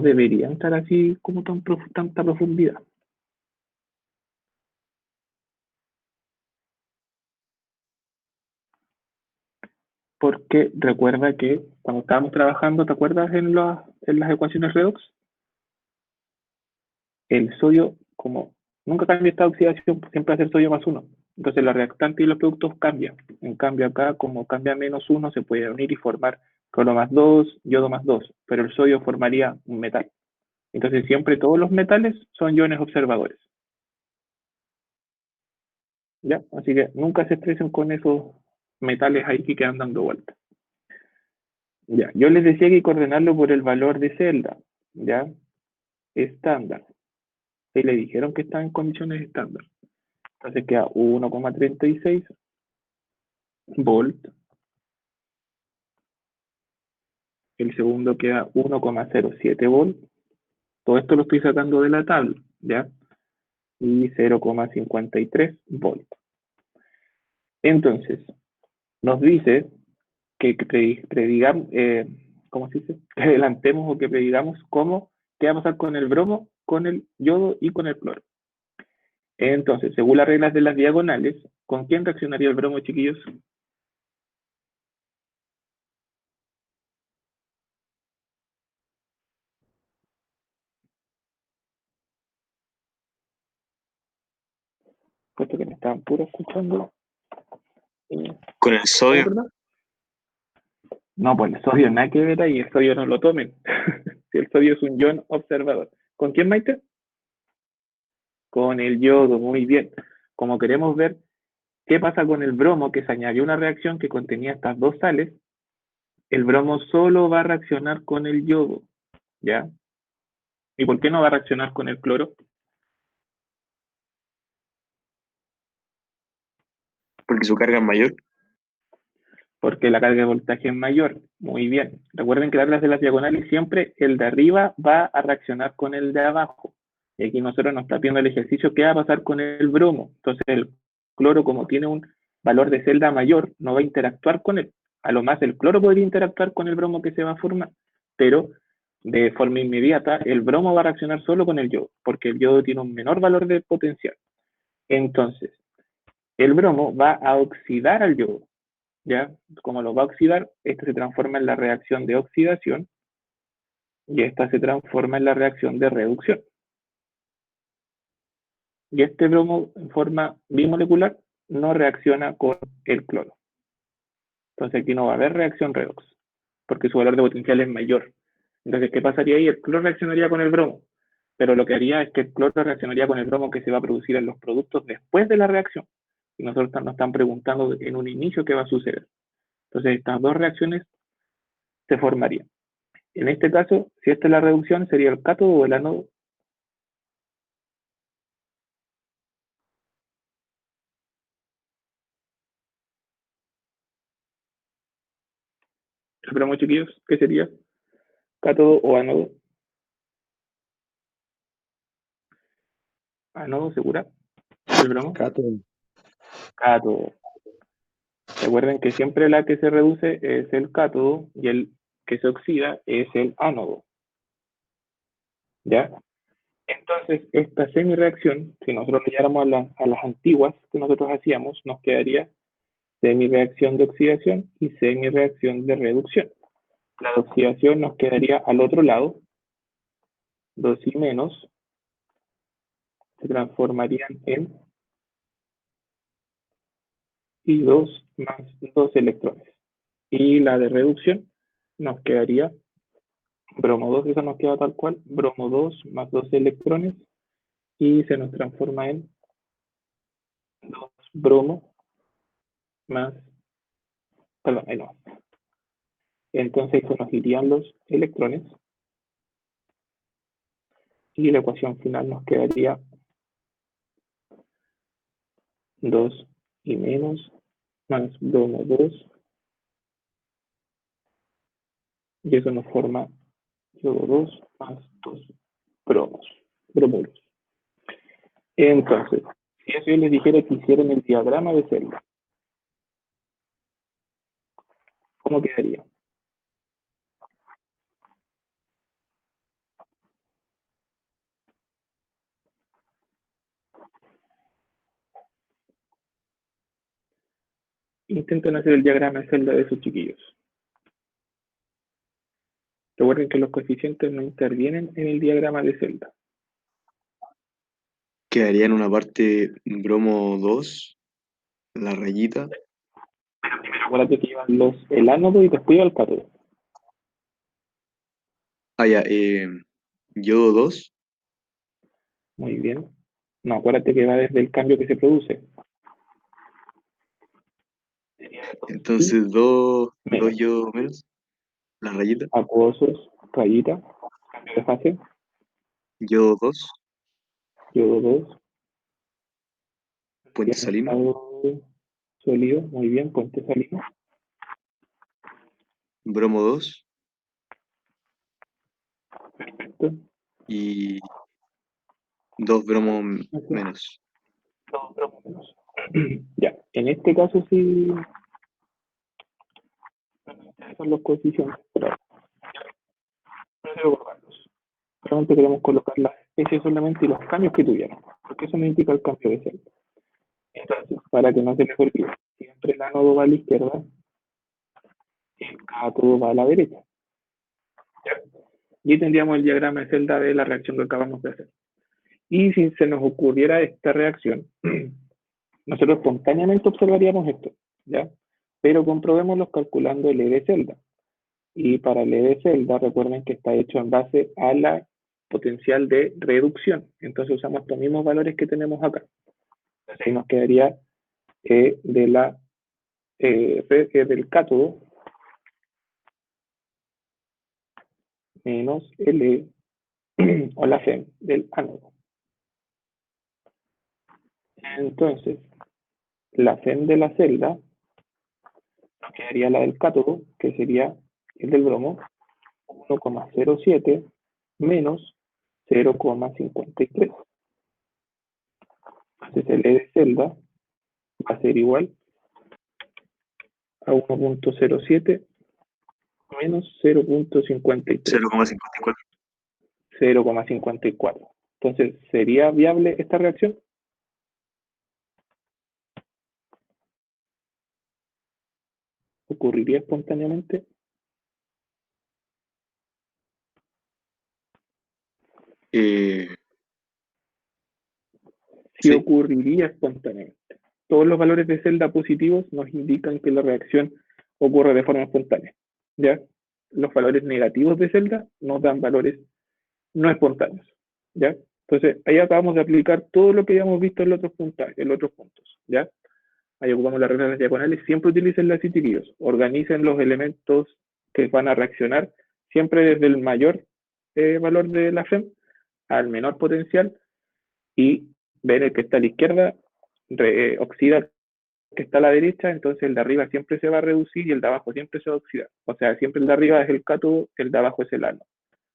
Speaker 1: deberían estar así como tanta profundidad. Porque recuerda que cuando estábamos trabajando, ¿te acuerdas en las ecuaciones redox? El sodio, como nunca cambia esta oxidación, siempre va a ser sodio más 1. Entonces la reactante y los productos cambian. En cambio acá, como cambia menos 1, se puede unir y formar cloro más 2, yodo más 2. Pero el sodio formaría un metal. Entonces siempre todos los metales son iones observadores. ¿Ya? Así que nunca se estresen con esos metales ahí que quedan dando vueltas. Ya, yo les decía que hay que ordenarlo por el valor de celda, ¿ya? Estándar. Y le dijeron que está en condiciones estándar. Entonces queda 1,36 volt. El segundo queda 1,07 volt. Todo esto lo estoy sacando de la tabla, ¿ya? Y 0,53 volt. Entonces, nos dice que predigamos, ¿cómo se dice? Que adelantemos o que predigamos qué va a pasar con el bromo, con el yodo y con el cloro. Entonces, según las reglas de las diagonales, ¿con quién reaccionaría el bromo, chiquillos? Puesto que me estaban puro escuchando.
Speaker 2: Con el sodio.
Speaker 1: ¿Verdad? No, pues el sodio nada que ver ahí, el sodio no lo tomen. Si el sodio es un ion observador. ¿Con quién, Maite? Con el yodo, muy bien. Como queremos ver qué pasa con el bromo, que se añadió una reacción que contenía estas dos sales, el bromo solo va a reaccionar con el yodo, ¿ya? ¿Y por qué no va a reaccionar con el cloro?
Speaker 2: Porque su carga es mayor.
Speaker 1: Porque la carga de voltaje es mayor. Muy bien. Recuerden que las reglas de las diagonales siempre el de arriba va a reaccionar con el de abajo. Y aquí nosotros nos está pidiendo el ejercicio qué va a pasar con el bromo. Entonces el cloro, como tiene un valor de celda mayor, no va a interactuar con él. A lo más el cloro podría interactuar con el bromo que se va a formar, pero de forma inmediata el bromo va a reaccionar solo con el yodo, porque el yodo tiene un menor valor de potencial. Entonces, el bromo va a oxidar al yodo, ¿ya? Como lo va a oxidar, esto se transforma en la reacción de oxidación y esta se transforma en la reacción de reducción. Y este bromo en forma bimolecular no reacciona con el cloro. Entonces aquí no va a haber reacción redox, porque su valor de potencial es mayor. Entonces, ¿qué pasaría ahí? El cloro reaccionaría con el bromo, pero lo que haría es que el cloro reaccionaría con el bromo que se va a producir en los productos después de la reacción. Y nosotros nos están preguntando en un inicio qué va a suceder. Entonces, estas dos reacciones se formarían. En este caso, si esta es la reducción, sería el cátodo o el ánodo. El bromo, chiquillos, ¿qué sería? ¿Cátodo o ánodo? ¿Ánodo, segura? ¿El bromo?
Speaker 8: Cátodo.
Speaker 1: Cátodo. Recuerden que siempre la que se reduce es el cátodo y el que se oxida es el ánodo. ¿Ya? Entonces, esta semireacción, si nosotros le llamáramos a las antiguas que nosotros hacíamos, nos quedaría semireacción de oxidación y semireacción de reducción. La de oxidación nos quedaría al otro lado, 2 y menos, se transformarían en y 2 más 2 electrones. Y la de reducción nos quedaría bromo 2, esa nos queda tal cual, bromo 2 más 2 electrones y se nos transforma en 2 bromo más, perdón, ahí no. Entonces se nos irían los electrones y la ecuación final nos quedaría 2 y menos más bromo 2 y eso nos forma yodo 2 más 2 bromos. Entonces, si eso yo les dijera que hicieran el diagrama de celda, ¿cómo quedaría? Intenten hacer el diagrama de celda de esos chiquillos. Recuerden que los coeficientes no intervienen en el diagrama de celda.
Speaker 2: Quedaría en una parte bromo 2, la rayita.
Speaker 1: Acuérdate que llevan el ánodo y después el cátodo.
Speaker 2: Ah, ya, yodo 2,
Speaker 1: Muy bien. No, acuérdate que va desde el cambio que se produce.
Speaker 2: entonces 2
Speaker 1: Menos.
Speaker 2: yodo menos, la rayita.
Speaker 1: Acuosos, rayita, cambio de fase,
Speaker 2: Yodo 2,
Speaker 1: yodo 2,
Speaker 2: puente salino.
Speaker 1: estado sólido, muy bien, puente salino,
Speaker 2: Bromo 2
Speaker 1: perfecto.
Speaker 2: y 2 bromo
Speaker 1: Así,
Speaker 2: menos.
Speaker 1: todo bromo menos. Ya, en este caso sí son los coeficientes, pero prefiero borrarlos. Solamente queremos colocar las especies solamente y los cambios que tuvieron, porque eso no indica el cambio de celda. Entonces, para que no se les olvide, siempre el ánodo va a la izquierda, el cátodo va a la derecha. ¿Ya? Y tendríamos el diagrama de celda de la reacción que acabamos de hacer. Y si se nos ocurriera esta reacción, nosotros espontáneamente observaríamos esto, ¿ya? Pero comprobémoslo calculando el E de celda. Y para el E de celda, recuerden que está hecho en base a la potencial de reducción. Entonces usamos estos mismos valores que tenemos acá. Entonces ahí nos quedaría del cátodo menos el E o la FEM del ánodo. Entonces, la FEM de la celda nos quedaría la del cátodo, que sería el del bromo, 1,07 menos 0,53. Entonces el E de celda va a ser igual a 1,07 menos 0,53.
Speaker 2: 0,54.
Speaker 1: 0,54. Entonces, ¿sería viable esta reacción? ocurriría espontáneamente.
Speaker 2: Eh,
Speaker 1: Sí
Speaker 2: sí,
Speaker 1: ocurriría espontáneamente. Todos los valores de celda positivos nos indican que la reacción ocurre de forma espontánea. ¿Ya? Los valores negativos de celda nos dan valores no espontáneos. ¿Ya? Entonces, ahí acabamos de aplicar todo lo que habíamos visto en los otros puntos. ¿Ya? Ahí ocupamos las reglas de las diagonales. Siempre utilicen las chiquillos. Organicen los elementos que van a reaccionar siempre desde el mayor valor de la FEM al menor potencial y ven el que está a la izquierda, oxida el que está a la derecha, entonces el de arriba siempre se va a reducir y el de abajo siempre se va a oxidar. O sea, siempre el de arriba es el cátodo, el de abajo es el ánodo.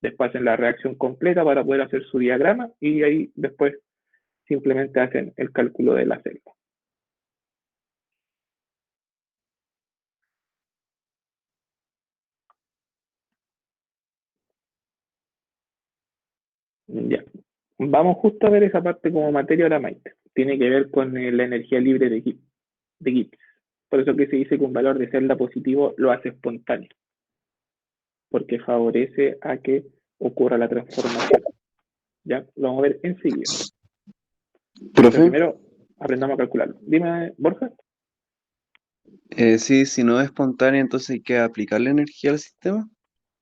Speaker 1: Después hacen la reacción completa para poder hacer su diagrama y ahí después simplemente hacen el cálculo de la celda. Ya. Vamos justo a ver esa parte como materia ahora, Maite. Tiene que ver con la energía libre de Gibbs. Por eso que se dice que un valor de celda positivo lo hace espontáneo, porque favorece a que ocurra la transformación. Ya, lo vamos a ver enseguida. Pero
Speaker 8: Profe,
Speaker 1: primero aprendamos a calcularlo. Dime, Borja.
Speaker 8: sí, si no es espontánea, entonces hay que aplicarle energía al sistema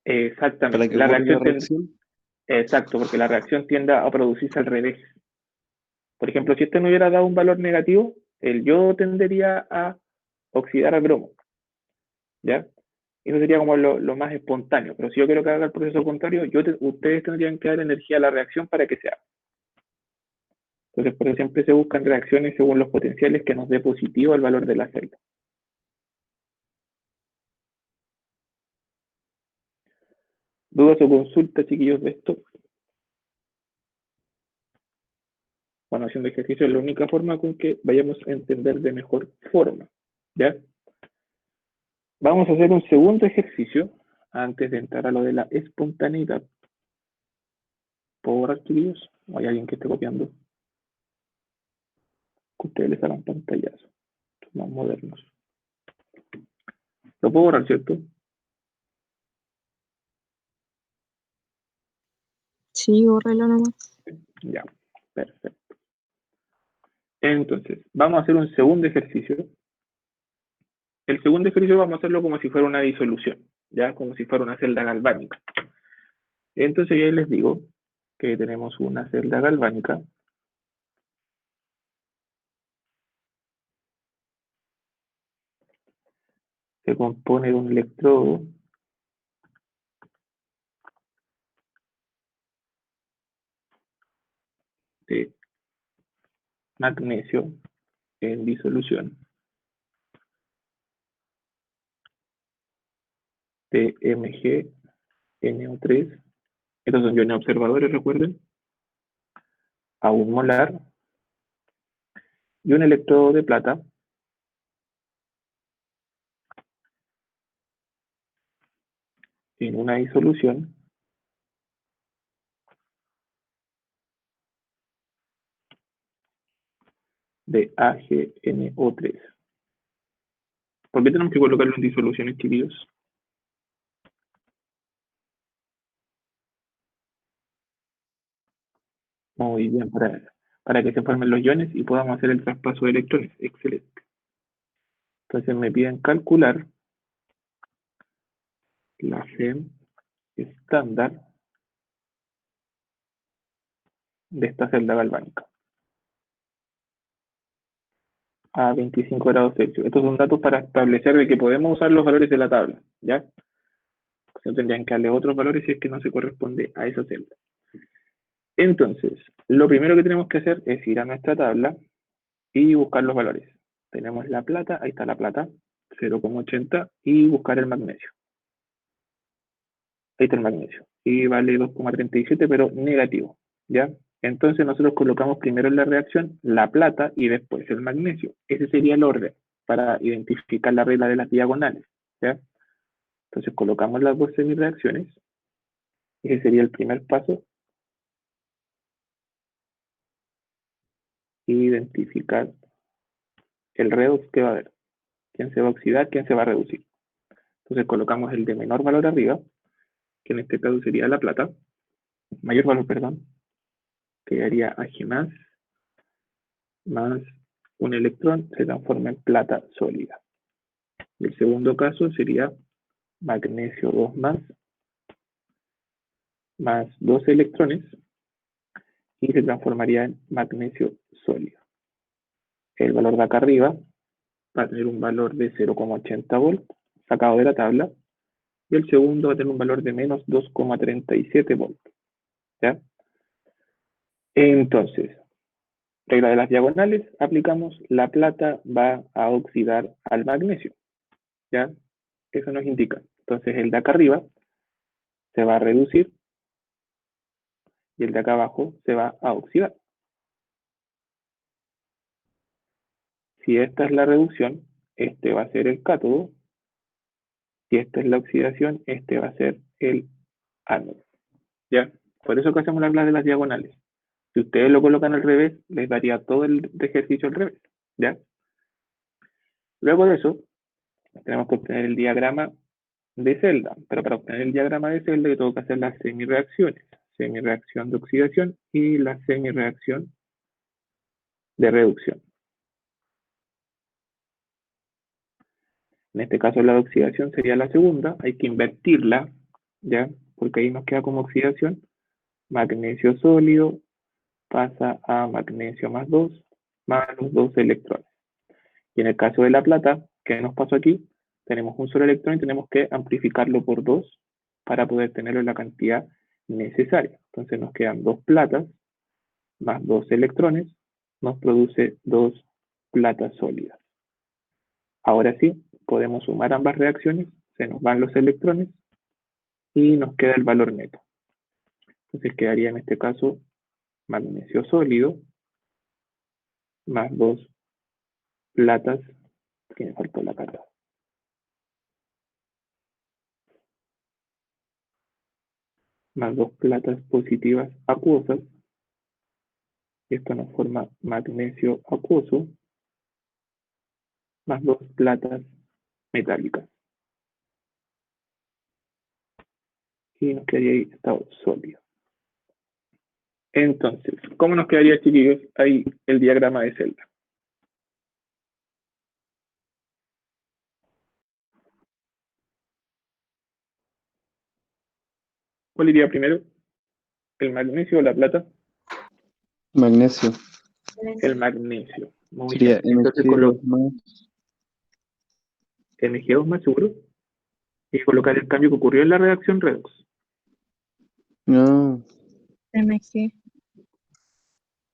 Speaker 8: para
Speaker 1: Exactamente.
Speaker 8: que ocurra la reacción.
Speaker 1: Exacto, porque la reacción tiende a producirse al revés. Por ejemplo, si este no hubiera dado un valor negativo, el yodo tendería a oxidar al bromo. ¿Ya? Eso sería como lo más espontáneo. Pero si yo quiero que haga el proceso contrario, ustedes tendrían que dar energía a la reacción para que sea. Entonces, por eso siempre se buscan reacciones según los potenciales que nos dé positivo el valor de la celda. ¿Dudas o consultas, chiquillos, de esto? Bueno, haciendo ejercicio es la única forma con que vayamos a entender de mejor forma. ¿Ya? Vamos a hacer un segundo ejercicio antes de entrar a lo de la espontaneidad. ¿Puedo borrar, chiquillos? ¿O hay alguien que esté copiando? Que ustedes les hagan pantallazo. Son más modernos. Lo puedo borrar, ¿cierto?
Speaker 9: Sí, bórralo nomás.
Speaker 1: Ya, perfecto. Entonces, vamos a hacer un segundo ejercicio. El segundo ejercicio vamos a hacerlo como si fuera una disolución, ya como si fuera una celda galvánica. Entonces, ya les digo que tenemos una celda galvánica. Se compone de un electrodo de magnesio en disolución de MgNO3. Estos son iones observadores, recuerden, a 1 molar, y un electrodo de plata en una disolución de AgNO3. ¿Por qué tenemos que colocarlo en disoluciones, chiquillos? Muy bien, para que se formen los iones y podamos hacer el traspaso de electrones. Excelente. Entonces me piden calcular la FEM estándar de esta celda galvánica a 25 grados Celsius. Estos son datos para establecer de que podemos usar los valores de la tabla, ¿ya? No tendrían que darle otros valores si es que no se corresponde a esa celda. Entonces, lo primero que tenemos que hacer es ir a nuestra tabla y buscar los valores. Tenemos la plata, ahí está la plata, 0,80, y buscar el magnesio. Ahí está el magnesio. Y vale 2,37, pero negativo, ¿ya? Entonces nosotros colocamos primero en la reacción la plata y después el magnesio. Ese sería el orden para identificar la regla de las diagonales, ¿ya? Entonces colocamos las dos semireacciones. Ese sería el primer paso. Identificar el redox que va a haber. ¿Quién se va a oxidar? ¿Quién se va a reducir? Entonces colocamos el de menor valor arriba, que en este caso sería la plata, mayor valor, perdón, quedaría Ag más un electrón se transforma en plata sólida. Y el segundo caso sería magnesio 2 más 2 electrones y se transformaría en magnesio sólido. El valor de acá arriba va a tener un valor de 0,80 volts sacado de la tabla y el segundo va a tener un valor de menos 2,37 volts. ¿Ya? Entonces, regla de las diagonales, aplicamos, la plata va a oxidar al magnesio. ¿Ya? Eso nos indica. Entonces el de acá arriba se va a reducir y el de acá abajo se va a oxidar. Si esta es la reducción, este va a ser el cátodo. Si esta es la oxidación, este va a ser el ánodo. ¿Ya? Por eso que hacemos la regla de las diagonales. Si ustedes lo colocan al revés, les daría todo el ejercicio al revés. ¿Ya? Luego de eso, tenemos que obtener el diagrama de celda. Pero para obtener el diagrama de celda, yo tengo que hacer las semireacciones. Semireacción de oxidación y la semireacción de reducción. En este caso la de oxidación sería la segunda, hay que invertirla, ¿ya? Porque ahí nos queda como oxidación, magnesio sólido pasa a magnesio más 2, más los 2 electrones. Y en el caso de la plata, ¿qué nos pasó aquí? Tenemos un solo electrón y tenemos que amplificarlo por 2 para poder tenerlo en la cantidad necesaria. Entonces nos quedan 2 platas más 2 electrones, nos produce 2 platas sólidas. Ahora sí, podemos sumar ambas reacciones, se nos van los electrones y nos queda el valor neto. Entonces quedaría en este caso magnesio sólido más 2 platas, que me faltó la carga. Más 2 platas positivas acuosas. Esto nos forma magnesio acuoso más 2 platas metálicas. Y nos quedaría ahí estado sólido. Entonces, ¿cómo nos quedaría, chiquillos, ahí el diagrama de celda? ¿Cuál iría primero? ¿El magnesio o la plata?
Speaker 8: Magnesio.
Speaker 1: El magnesio. Muy
Speaker 8: Sería
Speaker 1: bien. Entonces
Speaker 8: Mg2 más.
Speaker 1: Mg2 más seguro. Y colocar el cambio que ocurrió en la reacción redox.
Speaker 8: No,
Speaker 9: MG.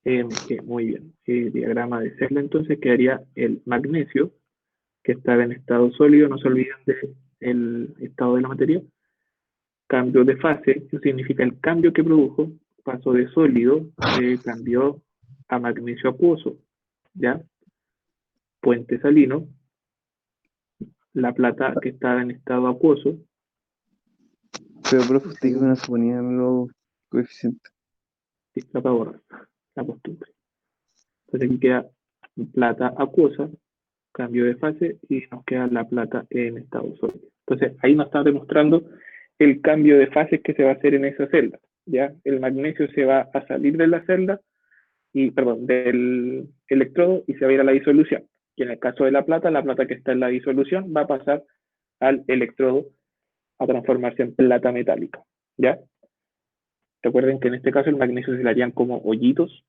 Speaker 1: Mg, muy bien. El diagrama de celda entonces quedaría el magnesio, que estaba en estado sólido, no se olviden del estado de la materia. Cambio de fase, que significa el cambio que produjo, pasó de sólido, cambió a magnesio acuoso, ¿ya? Puente salino, la plata que estaba en estado acuoso,
Speaker 8: pero profe, usted dijo que no se ponían los coeficientes.
Speaker 1: sí, la para borrar, la costumbre. Entonces aquí queda plata acuosa, cambio de fase, y nos queda la plata en estado sólido. Entonces ahí nos está demostrando el cambio de fases que se va a hacer en esa celda, ¿ya? El magnesio se va a salir de la celda, del electrodo y se va a ir a la disolución. Y en el caso de la plata que está en la disolución va a pasar al electrodo a transformarse en plata metálica, ¿ya? Recuerden que en este caso el magnesio se le harían como hoyitos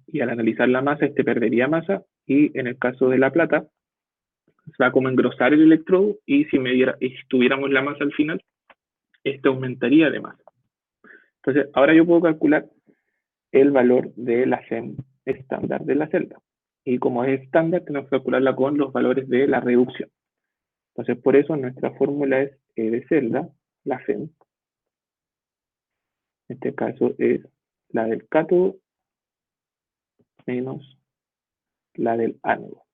Speaker 1: y al analizar la masa, este perdería masa y en el caso de la plata se va a como engrosar el electrodo y si tuviéramos la masa al final, este aumentaría de masa. Entonces, ahora yo puedo calcular el valor de la FEM estándar de la celda. Y como es estándar, tenemos que calcularla con los valores de la reducción. Entonces, por eso nuestra fórmula es E de celda, la FEM. En este caso es la del cátodo menos la del ánodo.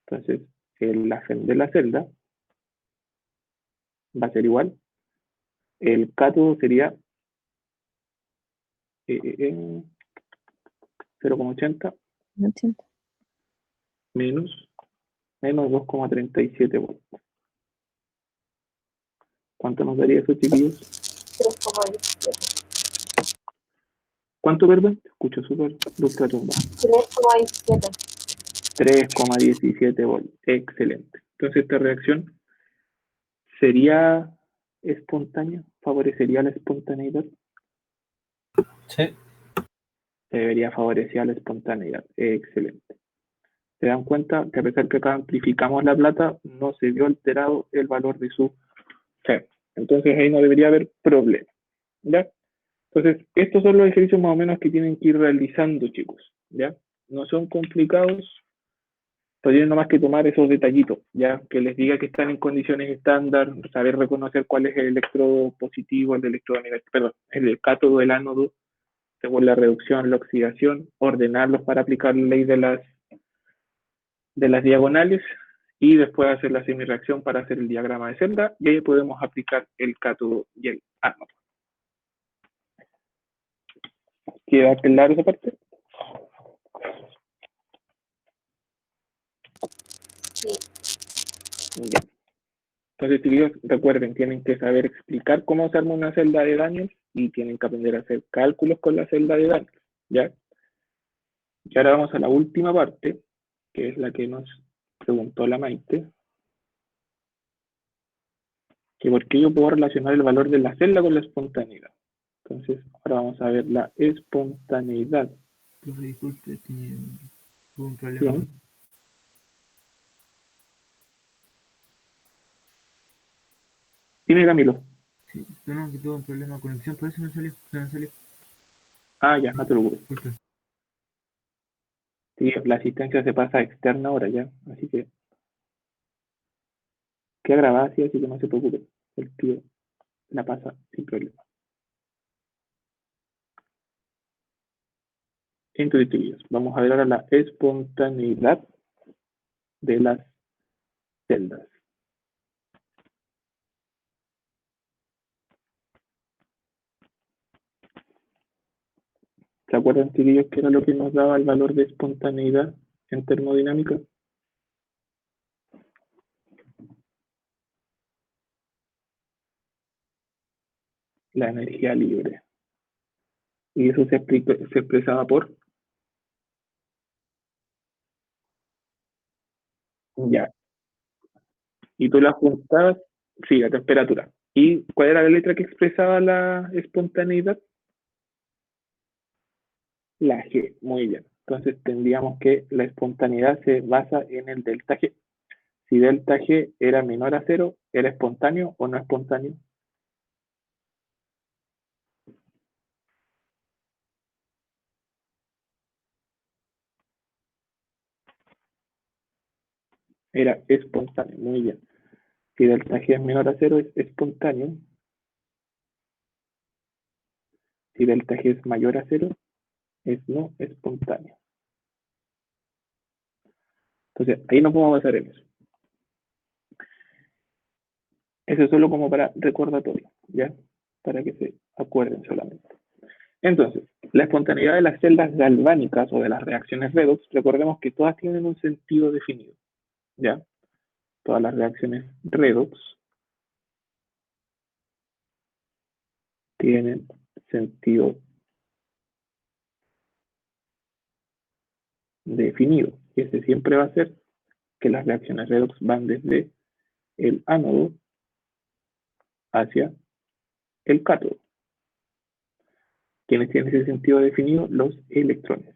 Speaker 1: Entonces, la FEM de la celda va a ser igual. El cátodo sería 0,80
Speaker 9: 80.
Speaker 1: menos 2,37 volts. ¿Cuánto nos daría eso, chiquillos?
Speaker 5: 3,17.
Speaker 1: ¿Cuánto, perdón? Te escucho súper ultratumba.
Speaker 5: 3,17.
Speaker 1: 3,17 volts. Excelente. Entonces esta reacción sería espontánea, favorecería la espontaneidad.
Speaker 7: Sí.
Speaker 1: Se debería favorecer la espontaneidad. Excelente. Se dan cuenta que a pesar que acá amplificamos la plata, no se vio alterado el valor de su FEM. Entonces ahí no debería haber problema. ¿Ya? Entonces, estos son los ejercicios más o menos que tienen que ir realizando, chicos. ¿Ya? No son complicados, pero tienen nomás que tomar esos detallitos, ya que les diga que están en condiciones estándar, saber reconocer cuál es el electrodo positivo, el electrodo negativo, perdón, el cátodo, el ánodo, según la reducción, la oxidación, ordenarlos para aplicar la ley de las diagonales y después hacer la semireacción para hacer el diagrama de celda y ahí podemos aplicar el cátodo y el ánodo. ¿Queda claro esa parte?
Speaker 5: Sí.
Speaker 1: Ya. Entonces, chicos, recuerden, tienen que saber explicar cómo se arma una celda de Daniels y tienen que aprender a hacer cálculos con la celda de Daniels, ¿ya? Y ahora vamos a la última parte, que es la que nos preguntó la Maite, que por qué yo puedo relacionar el valor de la celda con la espontaneidad. Entonces, ahora vamos a ver la espontaneidad.
Speaker 10: Profe, disculpe, tuve un problema.
Speaker 1: Bien. Dime, Camilo.
Speaker 10: Sí, no, que tuve un problema de conexión, por eso se me salió.
Speaker 1: Ah, ya, no te preocupes.
Speaker 10: Disculpe.
Speaker 1: Sí, la asistencia se pasa externa ahora ya, así que queda grabada así que no se preocupe. El tío la pasa sin problema. Entonces, chicos, vamos a ver ahora la espontaneidad de las celdas. ¿Se acuerdan, chiquillos, que era lo que nos daba el valor de espontaneidad en termodinámica? La energía libre. Y eso se expresaba por... Ya. Y tú la juntabas, sí, la temperatura. ¿Y cuál era la letra que expresaba la espontaneidad? La G, muy bien. Entonces tendríamos que la espontaneidad se basa en el delta G. Si delta G era menor a 0, ¿era espontáneo o no espontáneo? Era espontáneo, muy bien. Si delta G es menor a 0, es espontáneo. Si delta G es mayor a 0, es no espontáneo. Entonces, ahí no podemos basar en eso. Eso es solo como para recordatorio, ¿ya? Para que se acuerden solamente. Entonces, la espontaneidad de las celdas galvánicas o de las reacciones redox, recordemos que todas tienen un sentido definido, ¿ya? Todas las reacciones redox tienen sentido definido. Y ese siempre va a ser que las reacciones redox van desde el ánodo hacia el cátodo. ¿Quiénes tienen ese sentido definido? Los electrones.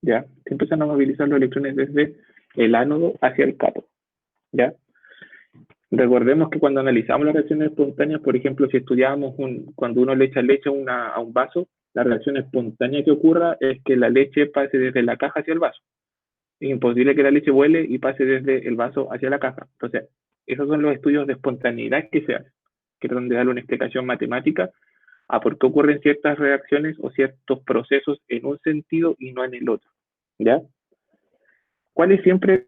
Speaker 1: ¿Ya? Se empiezan a movilizar los electrones desde el ánodo hacia el cátodo. ¿Ya? Recordemos que cuando analizamos las reacciones espontáneas, por ejemplo, si estudiábamos cuando uno le echa leche a un vaso, la reacción espontánea que ocurra es que la leche pase desde la caja hacia el vaso. Es imposible que la leche vuele y pase desde el vaso hacia la caja. Entonces, esos son los estudios de espontaneidad que se hacen, que tratan de darle una explicación matemática a por qué ocurren ciertas reacciones o ciertos procesos en un sentido y no en el otro. ¿Ya? ¿Cuál es siempre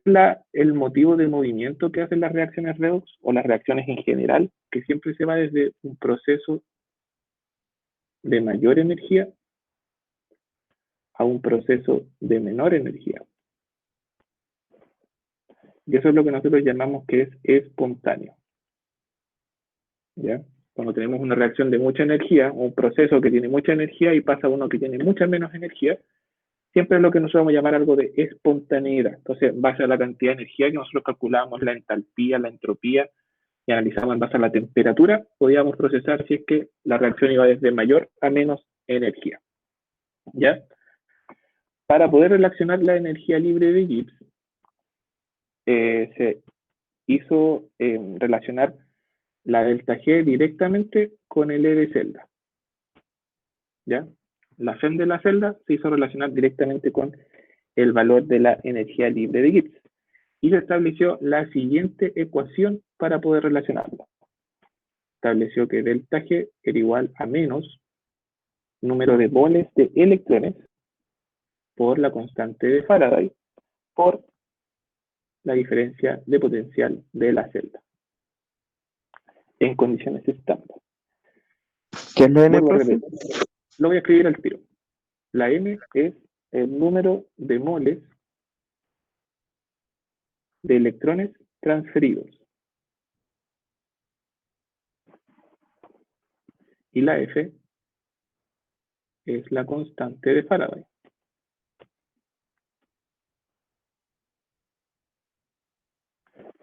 Speaker 1: el motivo de movimiento que hacen las reacciones redox o las reacciones en general? Que siempre se va desde un proceso de mayor energía a un proceso de menor energía. Y eso es lo que nosotros llamamos que es espontáneo. ¿ya? Cuando tenemos una reacción de mucha energía, un proceso que tiene mucha energía y pasa a uno que tiene mucha menos energía, siempre es lo que nosotros vamos a llamar algo de espontaneidad. Entonces, en base a la cantidad de energía que nosotros calculamos, la entalpía, la entropía, y analizamos en base a la temperatura, podíamos procesar si es que la reacción iba desde mayor a menos energía. ¿Ya? Para poder relacionar la energía libre de Gibbs, se hizo relacionar la delta G directamente con el E de celda. ¿Ya? La FEM de la celda se hizo relacionar directamente con el valor de la energía libre de Gibbs. Y se estableció la siguiente ecuación para poder relacionarla. Estableció que delta G era igual a menos número de moles de electrones por la constante de Faraday por la diferencia de potencial de la celda en condiciones estándar.
Speaker 8: ¿Qué es la N,
Speaker 1: Vuelvo a
Speaker 8: profe?
Speaker 1: repetir. Lo voy a escribir al tiro. La M es el número de moles de electrones transferidos. Y la F es la constante de Faraday.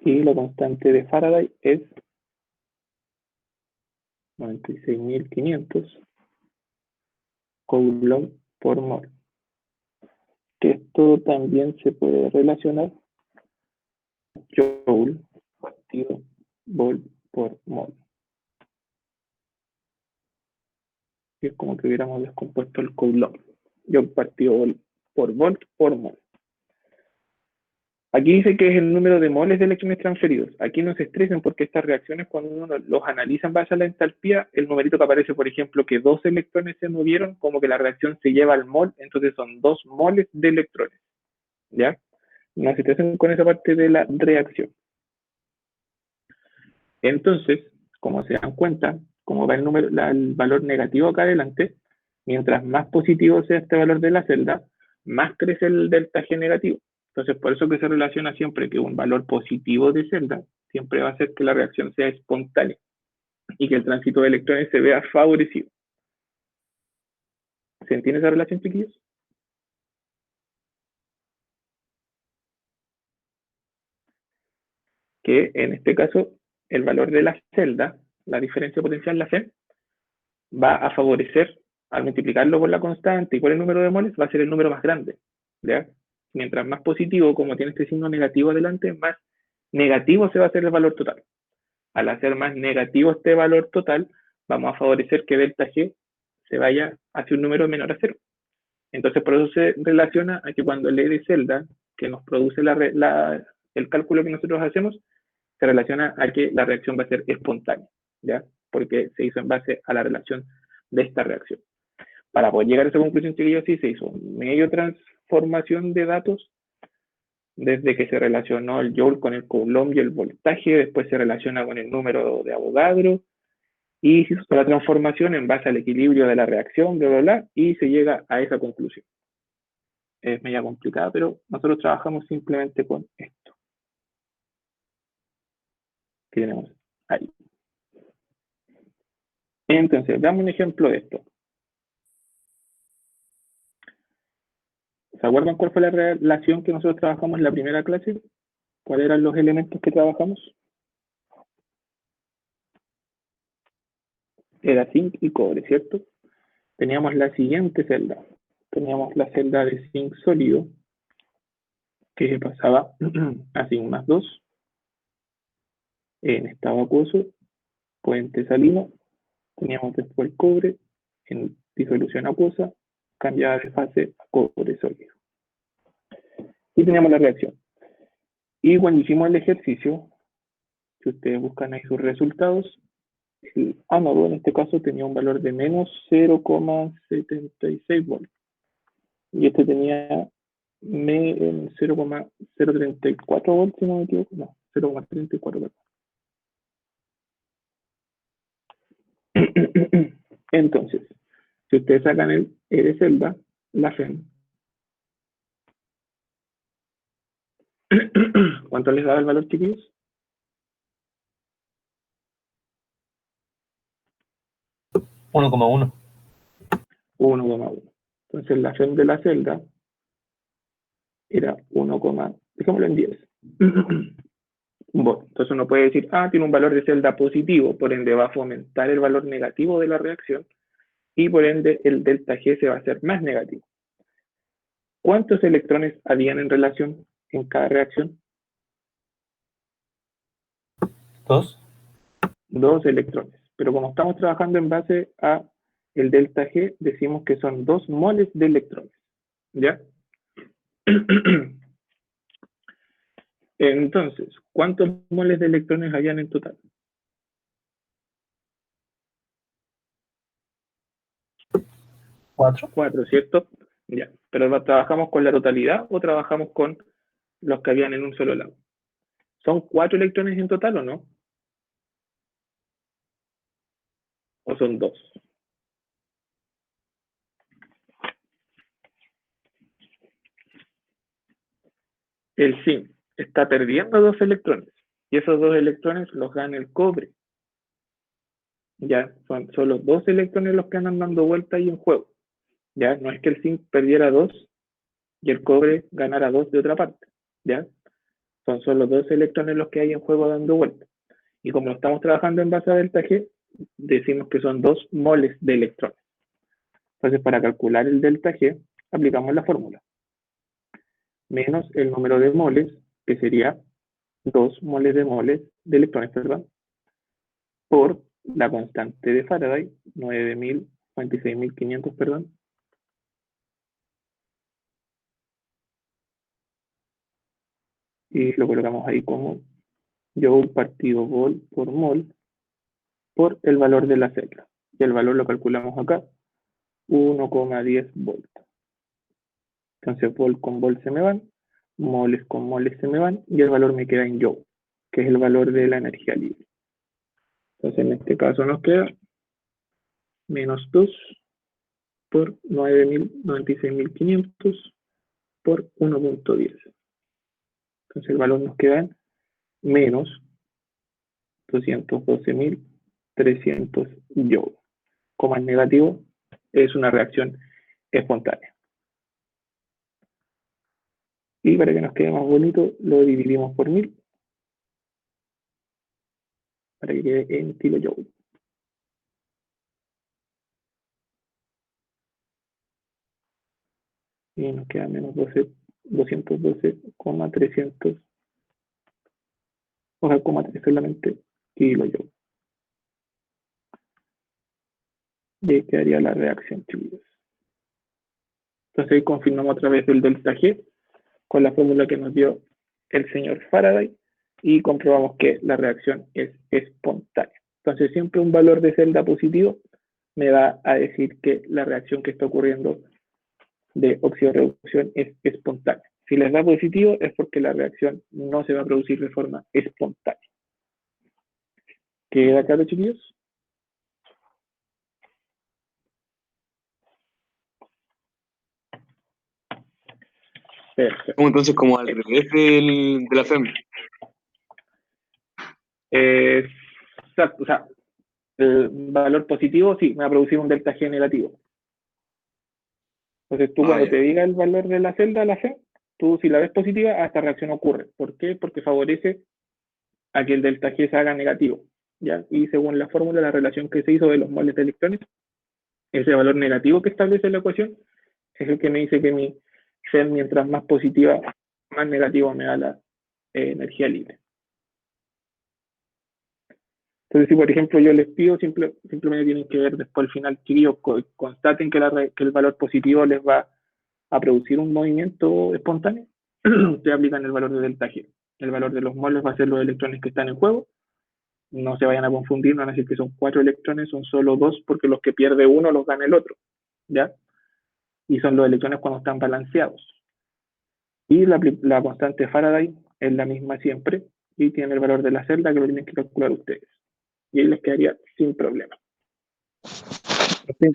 Speaker 1: Y la constante de Faraday es 96.500 Coulomb por mol. Que esto también se puede relacionar Joule partido Volt por mol. Y es como que hubiéramos descompuesto el Coulomb. Joule partido Volt por mol. Aquí dice que es el número de moles de electrones transferidos. Aquí no se estresen porque estas reacciones, cuando uno los analiza en base a la entalpía, el numerito que aparece, por ejemplo, que 2 electrones se movieron, como que la reacción se lleva al mol, entonces son 2 moles de electrones. ¿Ya? No se estresen con esa parte de la reacción. Entonces, como se dan cuenta, como va el valor negativo acá adelante, mientras más positivo sea este valor de la celda, más crece el delta G negativo. Entonces, por eso que se relaciona siempre que un valor positivo de celda siempre va a hacer que la reacción sea espontánea y que el tránsito de electrones se vea favorecido. ¿Se entiende esa relación, chiquillos? Que en este caso, el valor de la celda, la diferencia potencial, la C, va a favorecer, al multiplicarlo por la constante y por el número de moles, va a ser el número más grande. ¿Ya? Mientras más positivo, como tiene este signo negativo adelante, más negativo se va a hacer el valor total. Al hacer más negativo este valor total, vamos a favorecer que delta G se vaya hacia un número menor a cero. Entonces, por eso se relaciona a que cuando el E de celda, que nos produce el cálculo que nosotros hacemos, se relaciona a que la reacción va a ser espontánea, ¿ya? Porque se hizo en base a la relación de esta reacción. Para poder llegar a esa conclusión, chiquillos, sí se hizo medio transformación de datos, desde que se relacionó el Joule con el Coulomb y el voltaje, después se relaciona con el número de Avogadro, y se hizo la transformación en base al equilibrio de la reacción, bla, bla, bla, y se llega a esa conclusión. Es media complicada, pero nosotros trabajamos simplemente con esto que tenemos ahí. Entonces, damos un ejemplo de esto. ¿Se acuerdan cuál fue la relación que nosotros trabajamos en la primera clase? ¿Cuáles eran los elementos que trabajamos? Era zinc y cobre, ¿cierto? Teníamos la siguiente celda. Teníamos la celda de zinc sólido, que pasaba a zinc más 2, en estado acuoso, puente salino. Teníamos después el cobre en disolución acuosa, cambiaba de fase a cobre sólido. Y teníamos la reacción. Y cuando hicimos el ejercicio, si ustedes buscan ahí sus resultados, el ánodo en este caso tenía un valor de menos 0,76 volts. Y este tenía 0,034 volts, si no me equivoco. No, 0,34 volts. Entonces, si ustedes sacan el E de celda, la FEM, ¿cuánto les da el valor, chiquillos?
Speaker 7: 1,1.
Speaker 1: 1,1. Entonces la FEM de la celda era 1, dejémoslo en 10. Bueno, entonces uno puede decir, tiene un valor de celda positivo, por ende va a fomentar el valor negativo de la reacción y por ende el delta G se va a hacer más negativo. ¿Cuántos electrones habían en relación en cada reacción?
Speaker 7: 2.
Speaker 1: 2 electrones. Pero como estamos trabajando en base a el delta G, decimos que son 2 moles de electrones. ¿Ya? Entonces, ¿cuántos moles de electrones habían en total?
Speaker 7: 4.
Speaker 1: 4, ¿cierto? Ya. Pero ¿trabajamos con la totalidad o trabajamos con los que habían en un solo lado? ¿Son 4 electrones en total o no? ¿O son 2? El zinc está perdiendo 2 electrones y esos 2 electrones los gana el cobre. Ya, son solo 2 electrones los que andan dando vuelta ahí en juego. Ya, no es que el zinc perdiera 2 y el cobre ganara 2 de otra parte. Ya, son solo 2 electrones los que hay en juego dando vuelta. Y como estamos trabajando en base a delta G, decimos que son 2 moles de electrones. Entonces, para calcular el delta G, aplicamos la fórmula. Menos el número de moles, que sería 2 moles de electrones, perdón, por la constante de Faraday, 96.500, perdón. Y lo colocamos ahí como Joule partido Vol por mol por el valor de la celda. Y el valor lo calculamos acá, 1,10 volts. Entonces Vol con Vol se me van, moles con moles se me van, y el valor me queda en Joule, que es el valor de la energía libre. Entonces en este caso nos queda menos 2 por 96.500 por 1,10. Entonces el valor nos queda en menos 212.300 joules. Como es negativo, es una reacción espontánea. Y para que nos quede más bonito, lo dividimos por 1000 para que quede en kilojoules. Y nos queda menos 212,300, o sea, 3 solamente kilojoules. Y ahí quedaría la reacción, chicos. Entonces ahí confirmamos a través del delta G con la fórmula que nos dio el señor Faraday y comprobamos que la reacción es espontánea. Entonces siempre un valor de celda positivo me va a decir que la reacción que está ocurriendo de oxidorreducción es espontánea. Si les da positivo es porque la reacción no se va a producir de forma espontánea. ¿Queda claro, chiquillos? Perfecto.
Speaker 2: Entonces, como al revés de la FEM.
Speaker 1: Exacto, o sea, el valor positivo sí, me va a producir un delta G negativo. Entonces tú cuando te diga el valor de la celda, la FEM, tú si la ves positiva, esta reacción ocurre. ¿Por qué? Porque favorece a que el delta G se haga negativo. ¿Ya? Y según la fórmula, la relación que se hizo de los moles de electrones, ese valor negativo que establece la ecuación es el que me dice que mi FEM, mientras más positiva, más negativo me da la energía libre. Entonces, si por ejemplo yo les pido, simplemente tienen que ver después al final, chiquillos, constaten que el valor positivo les va a producir un movimiento espontáneo, ustedes aplican el valor de delta G. El valor de los moles va a ser los electrones que están en juego. No se vayan a confundir, no van a decir que son 4 electrones, son solo 2, porque los que pierde uno los gana el otro. ¿Ya? Y son los electrones cuando están balanceados. Y la constante de Faraday es la misma siempre, y tiene el valor de la celda que lo tienen que calcular ustedes. Y ahí les quedaría sin problema.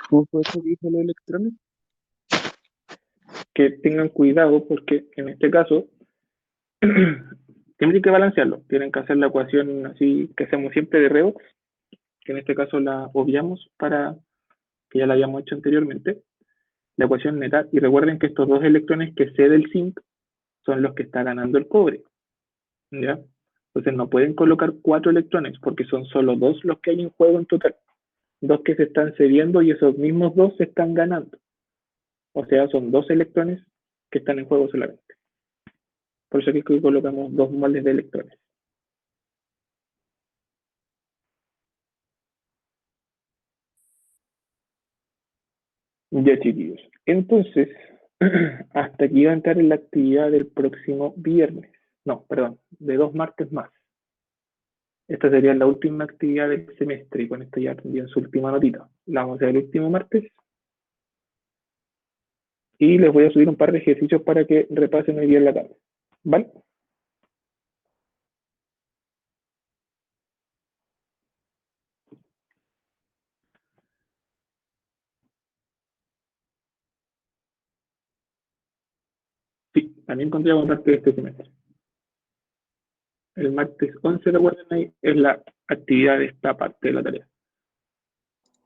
Speaker 8: ¿Cómo fue eso que dijo los electrones?
Speaker 1: Que tengan cuidado porque en este caso tienen que balancearlo. Tienen que hacer la ecuación así que hacemos siempre de redox, que en este caso la obviamos para que ya la habíamos hecho anteriormente, la ecuación neta, y recuerden que estos 2 electrones que cede el zinc son los que está ganando el cobre, ¿ya? Entonces no pueden colocar 4 electrones porque son solo 2 los que hay en juego en total. 2 que se están cediendo y esos mismos 2 se están ganando. O sea, son 2 electrones que están en juego solamente. Por eso es que colocamos 2 moles de electrones. Ya, chiquillos. Entonces, hasta aquí va a entrar en la actividad del próximo viernes. No, perdón, de 2 martes más. Esta sería la última actividad del semestre y con esto ya tendrían su última notita. La vamos a hacer el último martes. Y les voy a subir un par de ejercicios para que repasen hoy día en la tarde. ¿Vale? Sí, también encontré un parte de este semestre. El martes 11, recuerden ahí, es la actividad de esta parte de la tarea.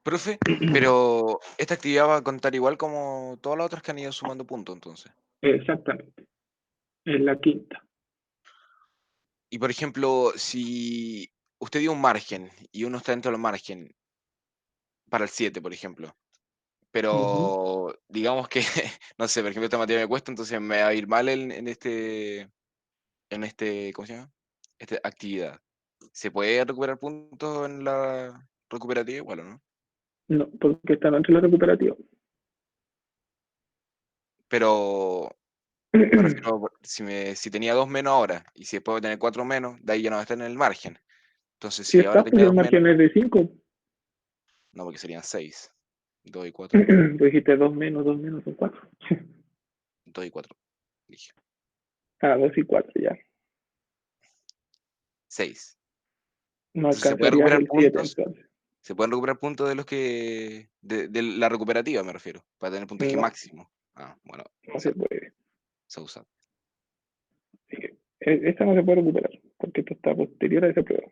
Speaker 6: Profe, pero esta actividad va a contar igual como todas las otras que han ido sumando puntos, entonces.
Speaker 1: Exactamente. Es la quinta.
Speaker 6: Y por ejemplo, si usted dio un margen y uno está dentro del margen para el 7, por ejemplo, pero digamos que, no sé, por ejemplo, esta materia me cuesta, entonces me va a ir mal en este, ¿cómo se llama? Esta actividad. ¿Se puede recuperar puntos en la recuperativa igual o no?
Speaker 1: No, porque está dentro de la recuperativa.
Speaker 6: Pero me refiero, si tenía 2 menos ahora, y si después voy a tener 4 menos, de ahí ya no va a estar en el margen. Entonces,
Speaker 1: Si
Speaker 6: si ahora
Speaker 1: está, pues
Speaker 6: tenía
Speaker 1: el
Speaker 6: 2 menos,
Speaker 1: margen es de 5.
Speaker 6: no, porque serían 6. 2 y 4.
Speaker 1: Tú dijiste 2 menos, son 4.
Speaker 6: 2 y 4. Dije.
Speaker 1: 2 y 4 ya.
Speaker 6: 6.
Speaker 1: No
Speaker 6: Entonces, ¿se puede
Speaker 1: alcanzarías
Speaker 6: recuperar
Speaker 1: el 7
Speaker 6: puntos?
Speaker 1: entonces.
Speaker 6: ¿Se pueden recuperar puntos de los que. De la recuperativa, me refiero? Para tener puntaje
Speaker 1: No,
Speaker 6: máximo. Ah, bueno.
Speaker 1: no se puede.
Speaker 6: Se usa.
Speaker 1: Así que esta no se puede recuperar, porque esto está posterior a esa prueba.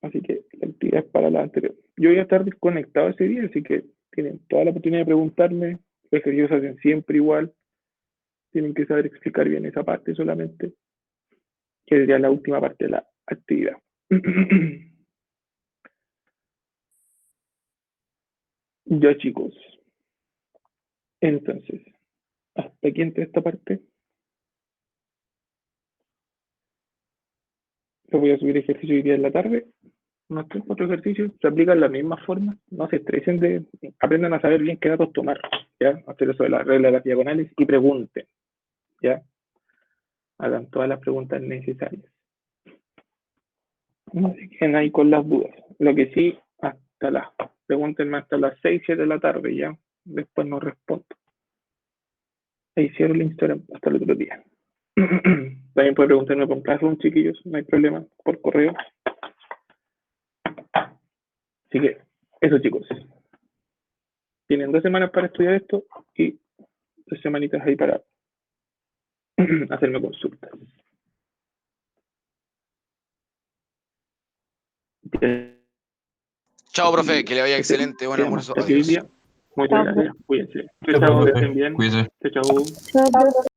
Speaker 1: Así que la actividad es para la anterior. Yo voy a estar desconectado ese día, así que tienen toda la oportunidad de preguntarme. Los ejercicios se hacen siempre igual. Tienen que saber explicar bien esa parte solamente, que sería la última parte de la actividad. Ya, chicos. Entonces, hasta aquí entre esta parte. Lo voy a subir ejercicio hoy día en la tarde. Unos 3 4 ejercicios. Se aplican la misma forma. No se estresen aprendan a saber bien qué datos tomar. ¿Ya? Hacer eso de la regla de las diagonales y pregunten. ¿Ya? Hagan todas las preguntas necesarias. No se queden ahí con las dudas. Lo que sí, pregúntenme hasta las 6, 7 de la tarde, ¿ya? Después no respondo. Ahí cierro el Instagram hasta el otro día. También pueden preguntarme por Classroom, chiquillos, no hay problema, por correo. Así que, eso, chicos. Tienen 2 semanas para estudiar esto y 2 semanitas ahí para hacerme consultas.
Speaker 6: Chao, profe, que le vaya excelente. Buen almuerzo.
Speaker 1: Hasta aquí hoy
Speaker 6: Adiós.
Speaker 1: día. Muchas gracias. Cuídense. Chao,
Speaker 10: profe.
Speaker 1: estén bien.
Speaker 10: Cuídese.
Speaker 1: Chao.
Speaker 5: Chao, profe.